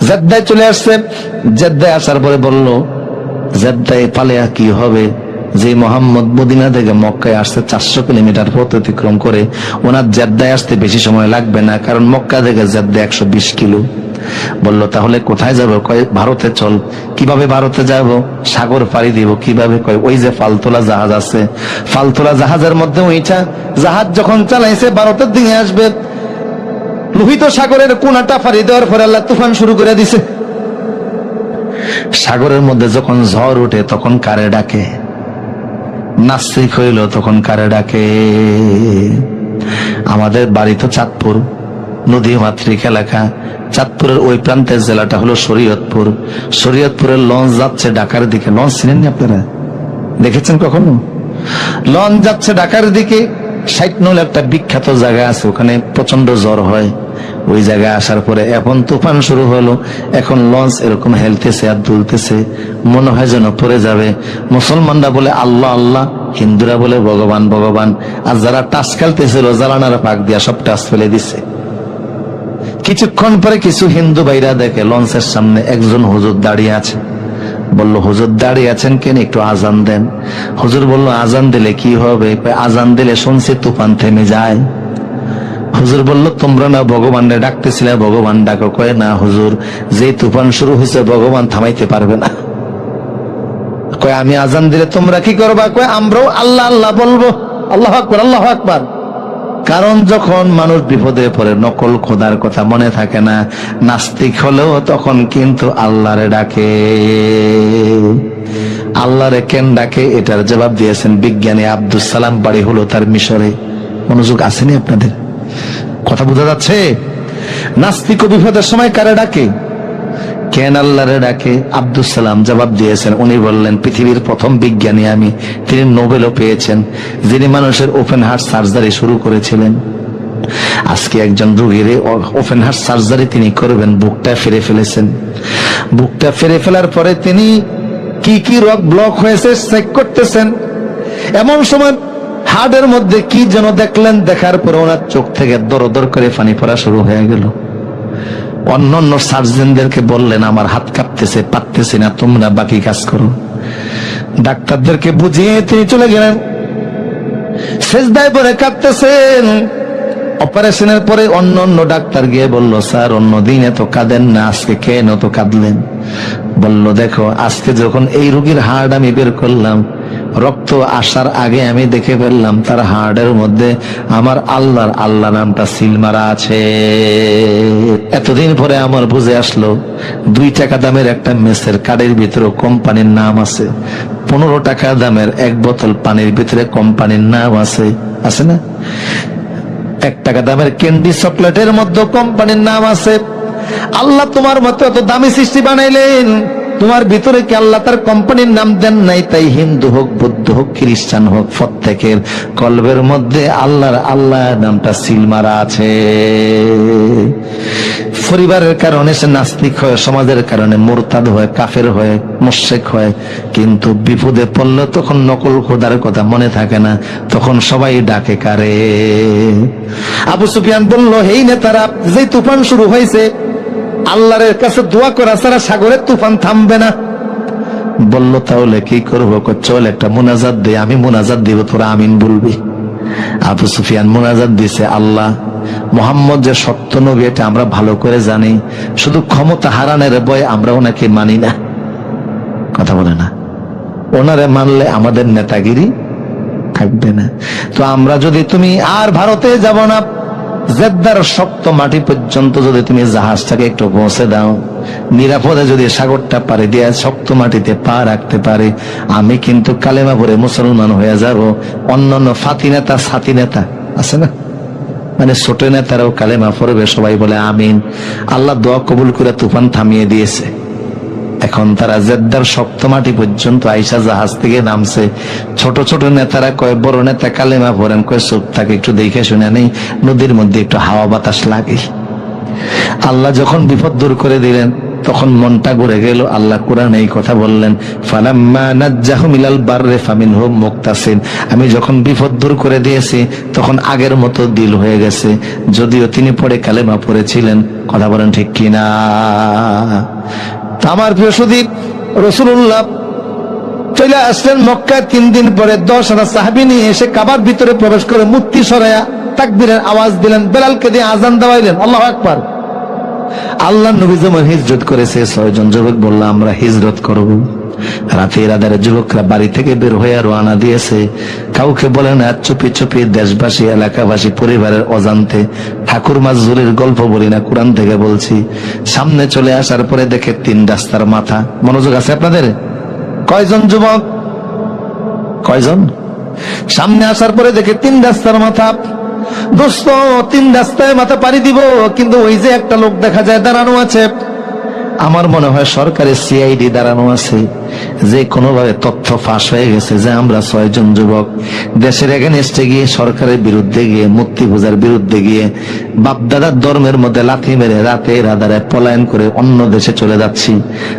জেদ্দায় চলে আসছে। জেদ্দায় আসার পরে বলল, জেদ্দায় পালিয়া কি হবে? যে মোহাম্মদ মদিনা থেকে মক্কায় আসছে 400 কিলোমিটার পথ অতিক্রম করে, ওনার জেদ্দায় আসতে বেশি সময় লাগবে না, কারণ মক্কা থেকে জেদ্দা 120 কিলো। বলল তাহলে কোথায় যাব? কয় ভারতে চল। কিভাবে ভারতে যাব? সাগর পাড়ি দিব। কিভাবে? কয় ওই যে ফালতোলা জাহাজ আছে, ফালতোলা জাহাজের মধ্যে ওইটা জাহাজ যখন চালাইছে ভারতের দিকে আসবে, লোহিত সাগরের কোনাটা পাড়ি দেওয়ার পরে আল্লাহ তুফান শুরু করে দিছে। সাগরের মধ্যে যখন ঝড় ওঠে তখন কারে ডাকে? নাস্তিক হইল তখন কারে ডাকে? আমাদের বাড়ি তো চাঁদপুর, নদী মাতৃক এলাকা। চাঁদপুরের ওই প্রান্তের জেলাটা হলো শরীয়তপুর। শরীয়তপুরের লঞ্চ যাচ্ছে ঢাকার দিকে। লঞ্চ চিনেননি আপনারা? দেখেছেন কখনো? লঞ্চ যাচ্ছে ঢাকার দিকে। 60 নল একটা বিখ্যাত জায়গা আছে, ওখানে প্রচন্ড জ্বর হয়। ওই জায়গায় আসার পরে এখন তুফান শুরু হলো। এখন লঞ্চ এরকম হেলতেছে আর দুলতেছে, মনে হয় যেন পড়ে যাবে। মুসলমানরা বলে আল্লাহ আল্লাহ, হিন্দুরা বলে ভগবান ভগবান। আর যারা টাচ খেলতেছিল জ্বালানার পাক দিয়া সব টাচ ফেলে দিছে। কিছুক্ষণ পরে কিছু হিন্দু ভাইরা দেখে লঞ্চের সামনে একজন হুজুর দাঁড়িয়ে আছে। বলল হুজুর দাঁড়িয়ে আছেন কেন? একটু আজান দেন। হুজুর বলল আজান দিলে কি হবে? আজান দিলে শুনছি তুফান থেমে যায়। হুজুর বলল তোমরা না ভগবানরে ডাকতেছিলে, ভগবান ডাকো। কয় না হুজুর, যে তুফান শুরু হয়েছে ভগবান থামাইতে পারবে না। কয় আমি আজান দিলে তোমরা কি করবা? কয় আমরাও আল্লাহ আল্লাহ বলবো। আল্লাহু আকবার, আল্লাহু আকবার। কারণ যখন মানুষ বিপদে পড়ে নকল খোদার কথা মনে থাকে না, নাস্তিক হলেও তখন কিন্তু আল্লাহরে ডাকে। আল্লাহরে কেন ডাকে? এটার জবাব দিয়েছেন বিজ্ঞানী আব্দুল সালাম, বাড়ি হলো তার মিশরে। মনোযোগ আসেনি আপনাদের? কথা বোঝা যাচ্ছে? নাস্তিক বিপদের সময় কারে ডাকে? কেন আল্লাহরে ডাকে? আব্দুল সালাম জবাব দিয়েছেন, উনি বললেন পৃথিবীর প্রথম বিজ্ঞানী আমি, তিনি নোবেলও পেয়েছেন, যিনি মানুষের ওপেন হার্ট সার্জারি শুরু করেছিলেন। আজকে একজন রোগীর ওপেন হার্ট সার্জারি তিনি করবেন, বুকটা ফেরে ফেলেছেন। বুকটা ফেরে ফেলার পরে তিনি কি কি রোগ ব্লক হয়েছে চেক করতেছেন। এমন সময় হার্টের মধ্যে কি যেন দেখলেন, দেখার পরে ওনার চোখ থেকে দর দর করে পানি পড়া শুরু হয়ে গেল। অন্যান্য সার্জনদেরকে বললেন আমার হাত কাঁপতেছে, পারতেছি না, তোমরা বাকি কাজ করো। ডাক্তারদেরকে বুঝিয়ে তিনি চলে গেলেন। সেজদায় পড়ে কাঁদতেছেন। অপারেশনের পরে অন্য ডাক্তার গিয়ে বলল স্যার অন্যদিন এত কাঁদেন না, আজকে কেন তো কাঁদলেন? বলল দেখো আজকে যখন এই রোগীর হার্ট আমি বের করলাম, রক্ত আসার আগে আমি দেখে ফেললাম তার হার্টের মধ্যে আমার আল্লাহ নামটা সিল মারা আছে। এতদিন পরে আমার বুঝে আসলো 2 টাকা দামের একটা মেসের কার্ডের ভিতরে কোম্পানির নাম আছে, 15 টাকা দামের 1 বোতল পানির ভিতরে কোম্পানির নাম আছে, আছে না? 1 টাকা দামের ক্যান্ডি চকলেটের মধ্যে কোম্পানির নাম আছে। আল্লাহ তোমার মতো এত দামি সৃষ্টি বানাইলেন, তোমার ভিতরে কি আল্লাহ তার কোম্পানির নাম দেন নাই? তাই হিন্দু হোক, বৌদ্ধ হোক, খ্রিস্টান হোক, প্রত্যেকের কলবের মধ্যে আল্লাহ নামটা সিল মারা আছে। পরিবারের কারণে সে নাস্তিক হয়, সমাজের কারণে মুরতাদ হয়, কাফের হয়, মুশরিক হয়, কিন্তু বিপদে পড়লে তখন নকল খোদার কথা মনে থাকে না, তখন সবাই ডাকে কারে? আবু সুফিয়ান বলল এই নেতারা, যে তুফান শুরু হয়েছে আল্লাহর কাছে দোয়া করা ছাড়া সাগরের তুফান থামবে না। বলল তাহলে কি করবো? চল একটা মুনাজাত দে, আমি মুনাজাত দিব, তোরা আমিন বলবি। আবু সুফিয়ান মুনাজাত দিছে, আল্লাহ মুহাম্মদ যে সত্য নবী এটা আমরা ভালো করে জানি, শুধু ক্ষমতা হারানোর ভয় আমরা ওনাকে মানি না। কথা বলে না, ওনারে মানলে আমাদের নেতাগিরি থাকবে না। তো আমরা যদি তুমি আর ভারতে যাব না, জেদ্দার শক্ত মাটি পর্যন্ত যদি তুমি জাহাজটাকে একটু পৌঁছে দাও, নিরাপদে যদি সাগরটা পাড়ি দিয়ে শক্ত মাটিতে পা রাখতে পারে, আমি কিন্তু কালেমা পড়ে মুসলমান হয়ে যাব। অন্যান্য ফাতি নেতা সাথী নেতা আছে না, মানে ছোট নেতারাও কালেমা পড়বে, সবাই বলে আমিন। আল্লাহ দোয়া কবুল করে তুফান থামিয়ে দিয়েছে। এখন তারা জেদ্দার শক্ত মাটি পর্যন্ত আইসা জাহাজ থেকে নামছে। ছোট ছোট নেতারা কয়, বড় নেতা কালেমা পড়েন, কয় চুপ থাকে, একটু দেখে শুনে নেই, নদীর মধ্যে একটু হাওয়া বাতাস লাগে। আল্লাহ যখন বিপদ দূর করে দিলেন, তখন মনটা ঘুরে গেল। আল্লাহ কোরআনে এই কথা বললেন, ফালাম্মা নাজ্জাহুম ইলাল বাররি ফামিনহুম মুক্তাসিন। আমি যখন বিপদ দূর করে দিয়েছি, তখন আগের মতো দিল হয়ে গেছে। যদিও তিনি পড়ে কালেমা পড়েছিলেন। কথা বলেন ঠিক কিনা? আমার প্রিয় সুদীপ, রাসূলুল্লাহ চলে আসলেন মক্কা। 3 দিন পরে 10,000 সাহাবী নিয়ে এসে কাবার ভিতরে প্রবেশ করে মূর্তি সরাইয়া তাকবীরের আওয়াজ দিলেন, বেলালকে দিয়ে আজান দেওয়াইলেন, আল্লাহু আকবার। আল্লাহ নবী যেমন হিজরত করেছে, 6 জন যুবক বলল আমরা হিজরত করব। রাতের আধারে যুবকরা বাড়ি থেকে বের হয়ে রওনা দিয়েছে। কাউকে বলে না, চুপি চুপি দেশবাসী, এলাকাবাসী, পরিবারের অজান্তে ঠাকুর মাজুরের গল্প বলি না, কোরআন থেকে বলছি। সামনে চলে আসার পরে দেখে 3 রাস্তার মাথা। মনোযোগ আছে আপনাদের? কয়জন যুবক? কয়জন? সামনে আসার পরে দেখে 3 রাস্তার মাথা। দোস্ত, 3 রাস্তায় মাথা পাড়ি দিব, কিন্তু ওই যে একটা লোক দেখা যায় দাঁড়ানো আছে, আমার মনে হয় সরকারের সিআইডি দাঁড়ানো আছে। যে কোনোভাবে তথ্য ফাঁস হয়ে গেছে যে আমরা 6 জন যুবক দেশের এগেনস্টে গিয়ে, সরকারের বিরুদ্ধে গিয়ে, মূর্তি পূজার বিরুদ্ধে গিয়ে, বাপদাদার ধর্মের মধ্যে লাথি মেরে রাতের আধারে পলায়ন করে অন্য দেশে চলে যাচ্ছি।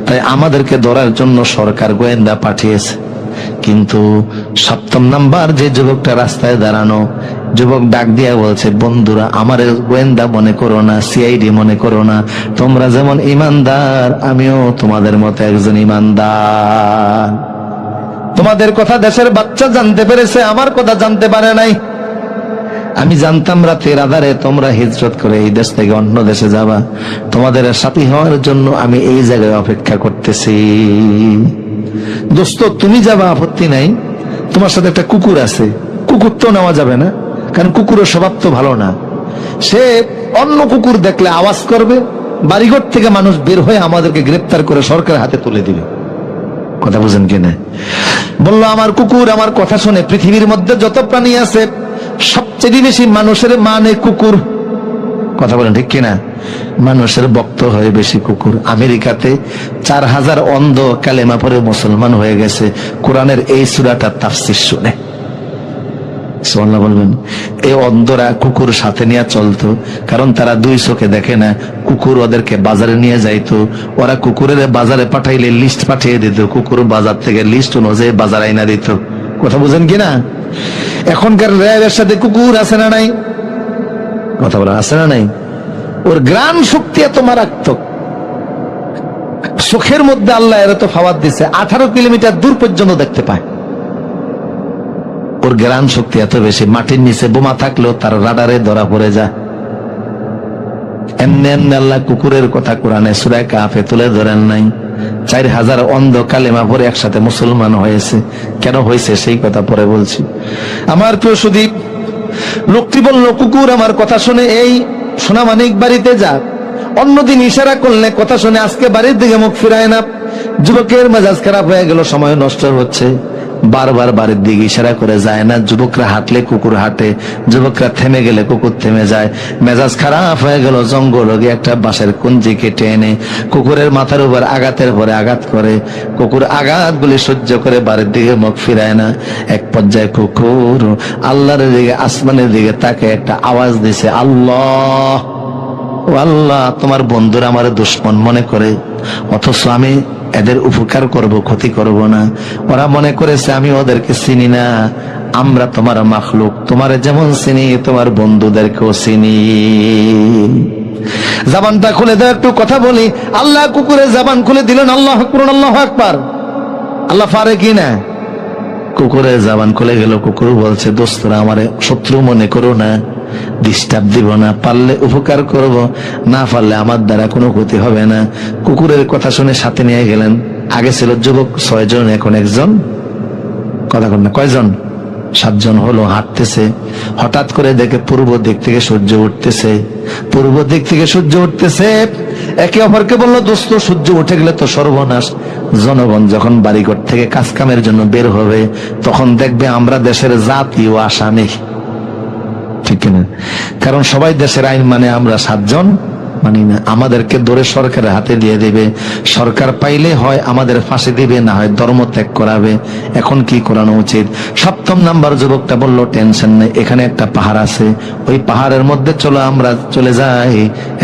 তাই আমাদেরকে ধরার জন্য সরকার গোয়েন্দা পাঠিয়েছে। কিন্তু 7ম নাম্বার যে যুবকটা রাস্তায় দাঁড়ানো, যুবক ডাক দিয়া বলছে, বন্ধুরা আমার গোয়েন্দা মনে করো না, সিআইডি মনে করো না, তোমরা যেমন ইমানদার আমিও তোমাদের মতো একজন ইমানদার। তোমাদের কথা দেশের বাচ্চা জানতে পেরেছে, আমার কথা জানতে পারে নাই। আমি জানতাম রাতের আধারে তোমরা হিজরত করে এই দেশ থেকে অন্য দেশে যাবা, তোমাদের সাথী হওয়ার জন্য আমি এই জায়গায় অপেক্ষা করতেছি। দোস্ত, তুমি যাবা আপত্তি নাই, তোমার সাথে একটা কুকুর আছে, কুকুর তো নেওয়া যাবে না, কারণ কুকুরের স্বভাব তো ভালো না। সে অন্য কুকুর দেখলে আওয়াজ করবে, বাড়িঘর থেকে মানুষ বের হয়ে আমাদেরকে গ্রেপ্তার করে সরকারের হাতে তুলে দিবে। কথা বুঝেন কিনা? বললো, আমার কুকুর আমার কথা শুনে। পৃথিবীর মধ্যে যত প্রাণী আছে সবচেয়ে বেশি মানুষের মানে কুকুর। কথা বলেন ঠিক কিনা? মানুষের ভক্ত হয়ে বেশি কুকুর। আমেরিকাতে 4000 অন্ধ কালেমা পড়ে মুসলমান হয়ে গেছে কোরআনের এই সূরাটা তাফসীর শুনে। সুবহানাল্লাহ বলবেন। এই অন্ধরা কুকুর সাথে নিয়ে চলতো, কারণ তারা 2 চোখে দেখে না। কুকুর ওদেরকে বাজারে নিয়ে যাইতো, ওরা কুকুরের বাজারে পাঠাইলে লিস্ট পাঠিয়ে দিত, কুকুর বাজার থেকে লিস্ট অনুযায়ী বাজার আইনা দিত। কথা বুঝেন কিনা? এখনকার র্যাবের সাথে কুকুর আছে না নাই? কথা বলা আছে না নাই? ওর গ্রাম শক্তি এত মারাত্মক, চোখের মধ্যে আল্লাহ এর তো ফাওয়াত দিছে, 18 কিলোমিটার দূর পর্যন্ত দেখতে পায়। ওর গ্রাম শক্তি এত বেশি, মাটির নিচে বোমা থাকলেও তার রাডারে ধরা পড়ে যায়। এমনি এমনি আল্লাহ কুকুরের কথা কোরআনে সূরা কাফে তুলে ধরেন নাই? 4000 অন্ধ কালেমা পড়ে একসাথে মুসলমান হয়েছে। কেন হয়েছে সেই কথা পরে বলছি। আমার প্রিয় সুদীপ, লোকটি বলল, কুকুর আমার কথা শুনে এই সোনামানিক বাড়িতে যা। অন্যদিন ইশারা করলে কথা শুনে আজকে বাড়ির দিকে মুখ ফিরায় না। যুবকের মেজাজ খারাপ হয়ে গেল, সময় নষ্ট হচ্ছে, বারবার বাড়ির দিকে ইশারা করে যায় না। যুবকরা হাঁটলে কুকুর হাঁটে, যুবকরা থেমে গেলে কুকুর থেমে যায়। মেজাজ খারাপ হয়ে গেল, জঙ্গল গিয়ে একটা বাঁশের কুঞ্জি কেটে এনে কুকুরের মাথার উপর আঘাতের পরে আঘাত করে। কুকুর আঘাতগুলি সহ্য করে বাড়ির দিকে মুখ ফিরায় না। এক পর্যায়ে কুকুর আল্লাহর দিকে, আসমানের দিকে তাকে একটা আওয়াজ দিছে, আল্লাহ, ও আল্লাহ, তোমার বন্ধুরা আমার দুশ্মন মনে করে, অথচ আমি এদের উপকার করব, ক্ষতি করব না। ওরা মনে করেছে আমি ওদেরকে চিনি না। আমরা তোমার মাখলুক, তোমার যেমন চিনি তোমার বন্ধুদেরকেও চিনি। জবানটা খুলে দাও, একটু কথা বলি। আল্লাহ কুকুরের জবান খুলে দিলেন। আল্লাহু আকবার, আল্লাহু আকবার। আল্লাহ পারে কি না? কুকুরের জবান খুলে গেল। কুকুর বলছে, দোস্তরা আমারে শত্রু মনে করো না, ডিস্টার্ব দিব না, পারলে উপকার করব, না পারলে আমার দ্বারা কোনো ক্ষতি হবে না। কুকুরের কথা শুনে সাথে নিয়ে গেলেন। আগে ছিল যুবক 6 জন, এখন 1 জন। কথা বল না, কয়জন? 7 জন হলো, হাঁটতেছে, হঠাৎ করে দেখে পূর্ব দিক থেকে সূর্য উঠতেছে। পূর্ব দিক থেকে সূর্য উঠতেছে, একে অপরকে বললো, দোস্ত সূর্য উঠে গেলে তো সর্বনাশ। জনগণ যখন বাড়িঘর থেকে কাজ কামের জন্য বের হবে, তখন দেখবে আমরা দেশের জাতীয় আসামি, ঠিক না? কারণ সবাই দেশের আইন মানে, আমরা 7 জন মানি না। আমাদেরকে ধরে সরকারের হাতে দিয়ে দিবে। সরকার পাইলে হয় আমাদের ফাঁসি দিবে, না হয় ধর্ম ত্যাগ করাবে। এখন কি করানো উচিত? 7ম নাম্বার যুবকটা বলল, টেনশন নেই, এখানে একটা পাহাড় আছে, ওই পাহাড়ের মধ্যে চলো আমরা চলে যাই।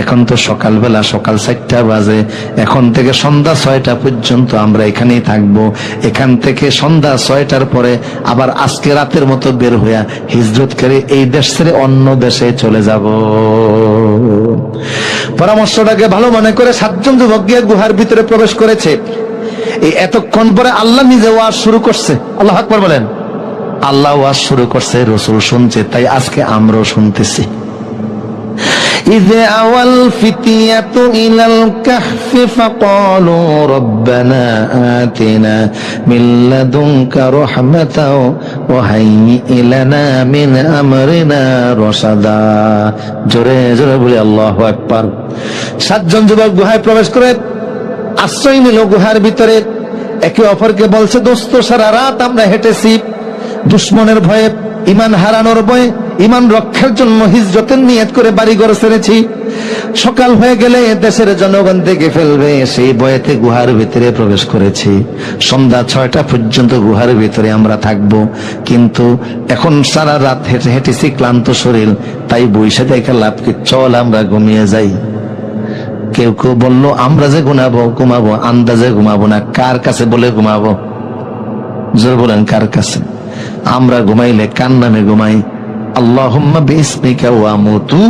এখন তো সকালবেলা, সকাল 4টা বাজে, এখন থেকে সন্ধ্যা 6টা পর্যন্ত আমরা এখানেই থাকবো। এখান থেকে সন্ধ্যা 6টার পরে আবার আজকে রাতের মতো বের হইয়া হিজরত করে এই দেশ ছেড়ে অন্য দেশে চলে যাব। পরামর্শটাকে ভালো মনে করে 7 জন যুবক গিয়ে গুহার ভিতরে প্রবেশ করেছে। এই এতক্ষণ পরে আল্লাহ নিজে ওয়াজ শুরু করছে। আল্লাহু আকবার বলেন। আল্লাহ ওয়াজ শুরু করছে, রাসূল শুনছে, তাই আজকে আমরাও শুনতেছি। ইযা আওয়াল ফিতিয়াতু ইলাল কাহফি ফাকালু রব্বানা আতিনা মিন লাদুনকা রাহমাতাও ওয়া হাইয়্যি লানা মিন আমরিনা রাশাদা। জোরে জোরে বলি আল্লাহু আকবার। 7 জন যুবক গুহায় প্রবেশ করে আশ্রয় নিল গুহার ভিতরে। একে অপরকে বলছে, দোস্ত সারা রাত আমরা হেঁটেছি, দুশ্মনের ভয়ে, ইমান হারানোর ভয়ে, ইমান রক্ষার জন্য হিজরতের নিয়ত করে বাড়িঘর ছেড়েছি। সকাল হয়ে গেলে দেশের জনগণ দেখে ফেলবে, সেই ভয়েতে গুহার ভিতরে প্রবেশ করেছি। সন্ধ্যা 6টা পর্যন্ত গুহার ভিতরে আমরা থাকব, কিন্তু এখন সারা রাত হেঁটে হেঁটেছি, ক্লান্ত শরীর, তাই বইসা দেখে লাভ কি, চল আমরা ঘুমিয়ে যাই। কেউ কেউ বললো, আমরা যে ঘুমাবো আন্দাজে ঘুমাবো না। কার কাছে বলে ঘুমাবো? জোর বলেন, কার কাছে? আমরা ঘুমাইলে কার নামে ঘুমাই? আল্লাহুম্মা বিসমিকা ওয়া আমুতু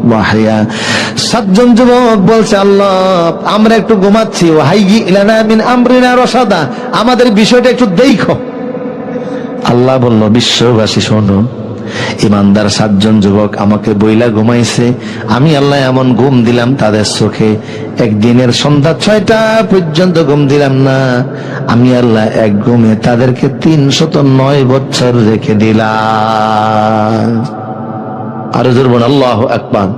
ওয়া আহইয়া। 7 জন যুবক বলছে, আল্লাহ আমরা একটু ঘুমাচ্ছি, ওয়া হাইয়্যি লানা মিন আমরিনা রাশাদা, আমাদের বিষয়টা একটু দেখো। আল্লাহ বলল, বিশ্ববাসী শোনো, ইমানদার 7 জন যুবক আমাকে বইলা ঘুমাইছে, আমি আল্লাহ এমন ঘুম দিলাম তাদের চোখে, একদিনের সন্ধ্যা 6টা পর্যন্ত ঘুম দিলাম না। আমি আল্লাহ এক ঘুমে তাদেরকে 309 বছর রেখে দিলাম। আরো জোর বলুন আল্লাহু আকবার।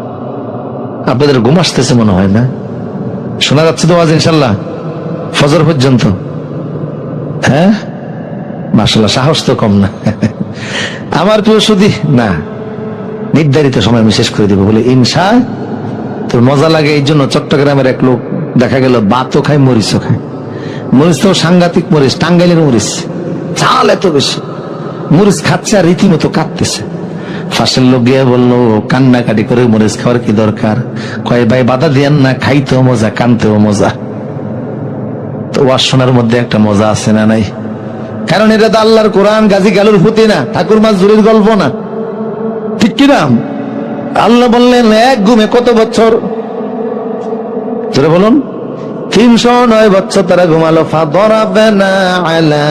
আপনাদের ঘুম আসতেছে মনে হয় না? শোনা যাচ্ছে তো আওয়াজ ইনশাল্লাহ ফজর পর্যন্ত? হ্যাঁ, মাশাআল্লাহ, সাহস তো কম না। আমার প্রিয় সুধী, না, নির্ধারিত সময় আমি শেষ করে দিব বলে ইনশা। তোর মজা লাগে এই জন্য চট্টগ্রামের এক লোক দেখা গেল ভাতও খায়, মরিচও খায়। মরিচ তো সাংঘাতিক মরিচ, টাঙ্গাইলের মরিচ, চাল এত বেশি, মরিচ খাচ্ছে আর রীতিমতো কাঁদতেছে। ফাঁসের লোক গিয়ে বললো, কান্নাকাটি করে মরিচ খাওয়ার কি দরকার? কয় ভাই বাধা দিয়েন না, খাইতেও মজা, কানতেও মজা। তো ওয়াজ শোনার মধ্যে একটা মজা আছে না নাই? কারণ এটা তো আল্লাহর কোরআন, গাজী গালুর ফুতি না, ঠাকুর মাজুরির গল্প না, ঠিক কিনা? আল্লাহ বললেন এক ঘুমে কত বছর? বলুন, 309 বছর তারা ঘুমালো। ফাদরাবনা আলা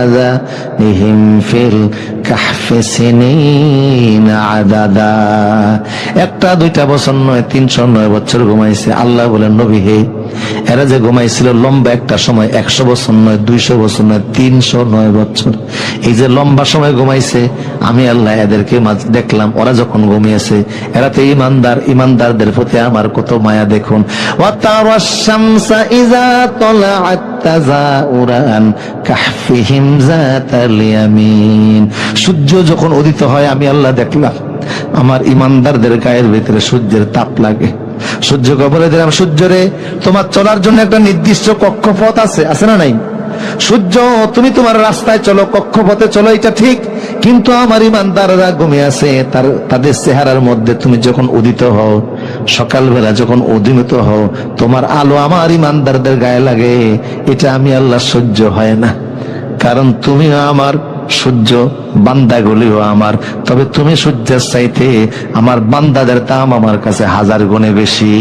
আযানিহিম ফিল কাহফি সিনিনা আদাদা। 1-2 বছর নয়, 309 বছর ঘুমাইছে। আল্লাহ বলেন, নবী হে, এরা যে ঘুমাইছিল লম্বা একটা সময়, 100 বছর নয়, 200 বছর নয়, 309 বছর। এই যে লম্বা সময় ঘুমাইছে, আমি আল্লাহ এদেরকে দেখলাম, ওরা যখন ঘুমিয়েছে, এরা তো ইমানদার, ইমানদারদের প্রতি আমার কত মায়া দেখুন। ওয়া তারাশ শামসা ইযা তালাআত তাযাউরান কাহফিহিম যাতাল ইয়ামিন। সূর্য যখন উদিত হয়, আমি আল্লাহ দেখলাম আমার ইমানদারদের গায়ের ভিতরে সূর্যের তাপ লাগে। সূর্যকে বলে দিলাম, সূর্যরে তোমার চলার জন্য একটা নির্দিষ্ট কক্ষপথ আছে, আছে না নাই? সূর্য তুমি তোমার রাস্তায় চলো, কক্ষপথে চলো, এটা ঠিক, কিন্তু আমার ইমানদাররা ঘুমিয়ে আছে, তাদের চেহারার মধ্যে তুমি যখন উদিত হও, সকালবেলা যখন উদিত হও, তোমার আলো আমার ইমানদারদের গায়ে লাগে, এটা আমি আল্লাহ সহ্য হয় না। কারণ তুমিও আমার, সূর্য, বান্দাগুলিও আমার, তবে তুমি সূর্যের চাইতে আমার বান্দাদের দাম আমার কাছে 1000 গুণে বেশি।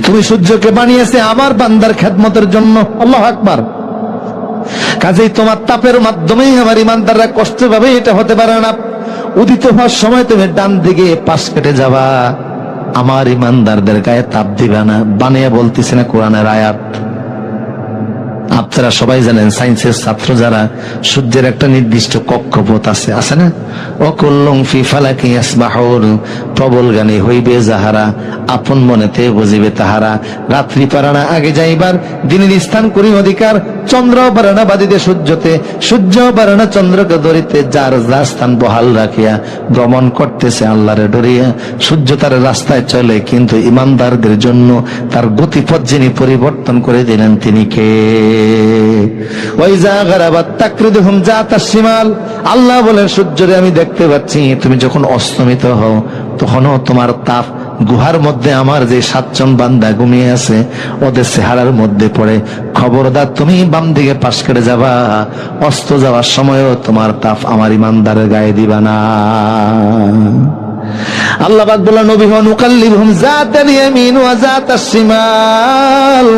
তুমি সূর্যকে বানিয়েছে আমার বান্দার খেদমতের জন্য। আল্লাহু আকবার। কাজেই তোমার তাপের মাধ্যমেই আমার ইমানদাররা কষ্ট পাবে, এটা হতে পারে না। উদিত হওয়ার সময় তুমি ডান দিকে পাশ কেটে যাবা, আমার ইমানদারদের গায়ে তাপ দিবে না। বানিয়ে বলতেছে না কোরআনের আয়াত? আপনারা সবাই জানেন সায়েন্সের ছাত্র যারা, সূর্যের একটা নির্দিষ্ট কক্ষপথ আছে না? অকুল্লুম ফি ফালাকি ইয়াসবাহুন, প্রবল জ্ঞানী হইবে যাহারা, আপন মনেতে বুঝিবে তাহারা। রাত্রি পারানা আগে যাইবার, দিনের স্থান করি অধিকার। চন্দ্র পারানা বাদিতে সূর্যতে, সূর্য পারানা চন্দ্রকে ধরিতে। যার যা স্থান বহাল রাখিয়া ভ্রমণ করতেছে আল্লাহরে ডরিয়া। সূর্য তার রাস্তায় চলে, কিন্তু ইমানদারদের জন্য তার গতিপথ যিনি পরিবর্তন করে দিলেন তিনি কে? ওয়াইজা গারাবাত তাকরিদুহুম জাতাস শিমাল, আল্লাহ বলেন সূর্যরে আমি দেখতে পাচ্ছি, তুমি যখন অস্তমিত হও তখনও তোমার তাপ গুহার মধ্যে আমার যে 7 জন বান্দা ঘুমিয়ে আছে ওদের চেহারার মধ্যে পড়ে। খবরদার তুমি বাম দিকে পাশ করে যাবা, অস্ত যাওয়ার সময়ও তোমার তাপ আমার ইমানদারের গায়ে দিবা না। আল্লাহ পাক বলেন নবী হন নুকাল্লিবহুম জাতাল ইয়ামিন ওয়া জাতাস শিমাল,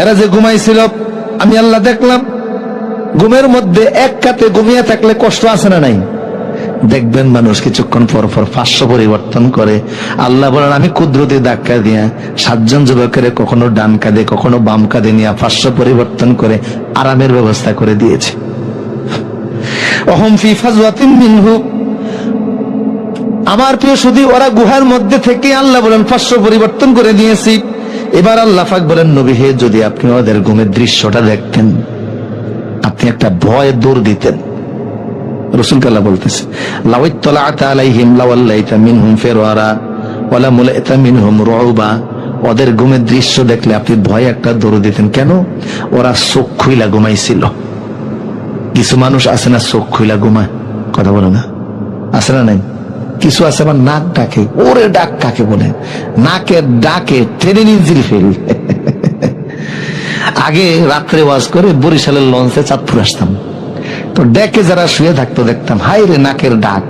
এরা যে ঘুমাইছিল আমি আল্লাহ দেখলাম। ঘুমের মধ্যে এক কাতে ঘুমিয়ে থাকলে কষ্ট আছে না নাই? দেখবেন মানুষ কিছুক্ষণ পর পর পার্শ্ব পরিবর্তন করে। আল্লাহ বলেন আমি কুদরতি ধাক্কা দিয়া 7 জন যুবকের কখনো ডান কাঁধে কখনো বাম কাঁধে নিয়ে পার্শ্ব পরিবর্তন করে আরামের ব্যবস্থা করে দিয়েছে। অহম ফি ফাজওয়াতিন মিনহু, আমার প্রিয় শুধু ওরা গুহার মধ্যে থেকে আল্লাহ বলেন পার্শ্ব পরিবর্তন করে দিয়েছি। এবার আল্লাহ পাক বলেন নবী হে, যদি আপনি ওদের ঘুমের দৃশ্যটা দেখতেন আপনি একটা ভয় দৌড় দিতেন। রাসূলকে আল্লাহ বলতেছে লাওয়াইতালাআতা আলাইহিম লাওয়াল্লাইতা মিনহুম ফিরআরা ওয়ালা মুলাইতা মিনহুম রুবা, ওদের ঘুমের দৃশ্য দেখলে আপনি ভয় একটা দৌড় দিতেন। কেন? ওরা চোখ খুইলা ঘুমাইছিল। কিছু মানুষ আছে না চোখ খুইলা ঘুমায়, কথা বলে না, আছে না নাই? কিছু আছে আবার নাক ডাকে, ওরে ডাক কাকে বলে? নাকের ডাকে ট্রেনে ইঞ্জিল ফেল। আগে রাত্রে ওয়াজ করে বরিশালের লঞ্চে চাঁদপুর আসতাম, তো ডেকে যারা শুয়ে থাকতো দেখতাম হাই রে নাকের ডাক।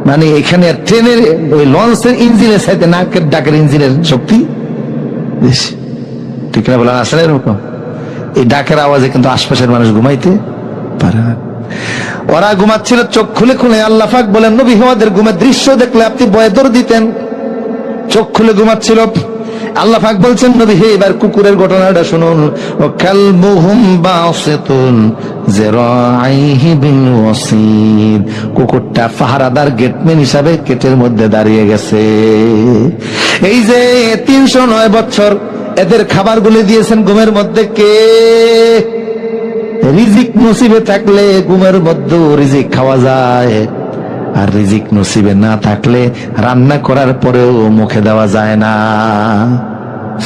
মানে এখানে ট্রেনের ওই লঞ্চের ইঞ্জিনের সাথে নাকের ডাকের ইঞ্জিনের শক্তি বেশি, ঠিক না? বলা আসলে এরকম এই ডাকের আওয়াজে কিন্তু আশপাশের মানুষ ঘুমাইতে পারে না। ওরা ঘুমাচ্ছিল চোখ খুলে খুলে। আল্লাহ পাক বলেন নবী ওদের ঘুমের দৃশ্য দেখলে আপনি ভয়ে দৌড় দিতেন। চোখ খুলে ঘুমাচ্ছিল। আল্লাহ পাক বলছেন নবী হে, এবার কুকুরের ঘটনাটা শুনুন। ও কালবুহুম বাসিতুন যিরাইহি বিল ওয়াসির, কুকুরটা পাহারাদার গেটম্যান হিসাবে গেটের মধ্যে দাঁড়িয়ে গেছে। এই যে 309 বছর এদের খাবারগুলি দিয়েছেন ঘুমের মধ্যে কে? রিজিক নসিবে থাকলে ঘুমের মধ্যে রিজিক খাওয়া যায়, আর রিজিক নসিবে না থাকলে রান্না করার পরেও মুখে দেওয়া যায় না।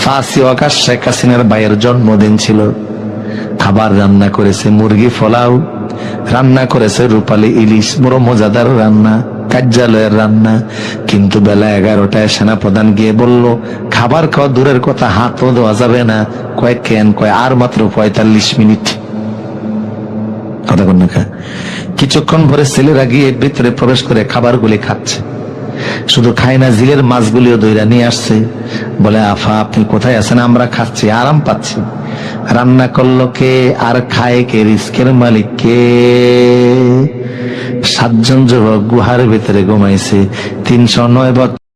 5 আগস্ট শেখ হাসিনার ভাইয়ের জন্মদিন ছিল। খাবার রান্না করেছে মুরগি পোলাও, রান্না করেছে রূপালী ইলিশ, বড় মজাদার রান্না, কার্যালয়ের রান্না। কিন্তু বেলা 11টায় সেনাপ্রধান গিয়ে বলল খাবার খাওয়া দূরের কথা, হাতও দেওয়া যাবে না। কেন? আর মাত্র 45 মিনিট। কথা বল না। কিছুক্ষণ পরে ছেলেরা গিয়ে ভিতরে প্রবেশ করে খাবারগুলি খাচ্ছে। শুধু খায় না, জিলের মাছগুলিও দইরা নিয়ে আসছে। বলে আফা আপনি কোথায় আছেন? আমরা খাচ্ছি, আরাম পাচ্ছি। রান্না করলো কে আর খায় কে? রিস্কের মালিক কে? 7 জন যুবক গুহার ভিতরে ঘুমাইছে 309 বছর।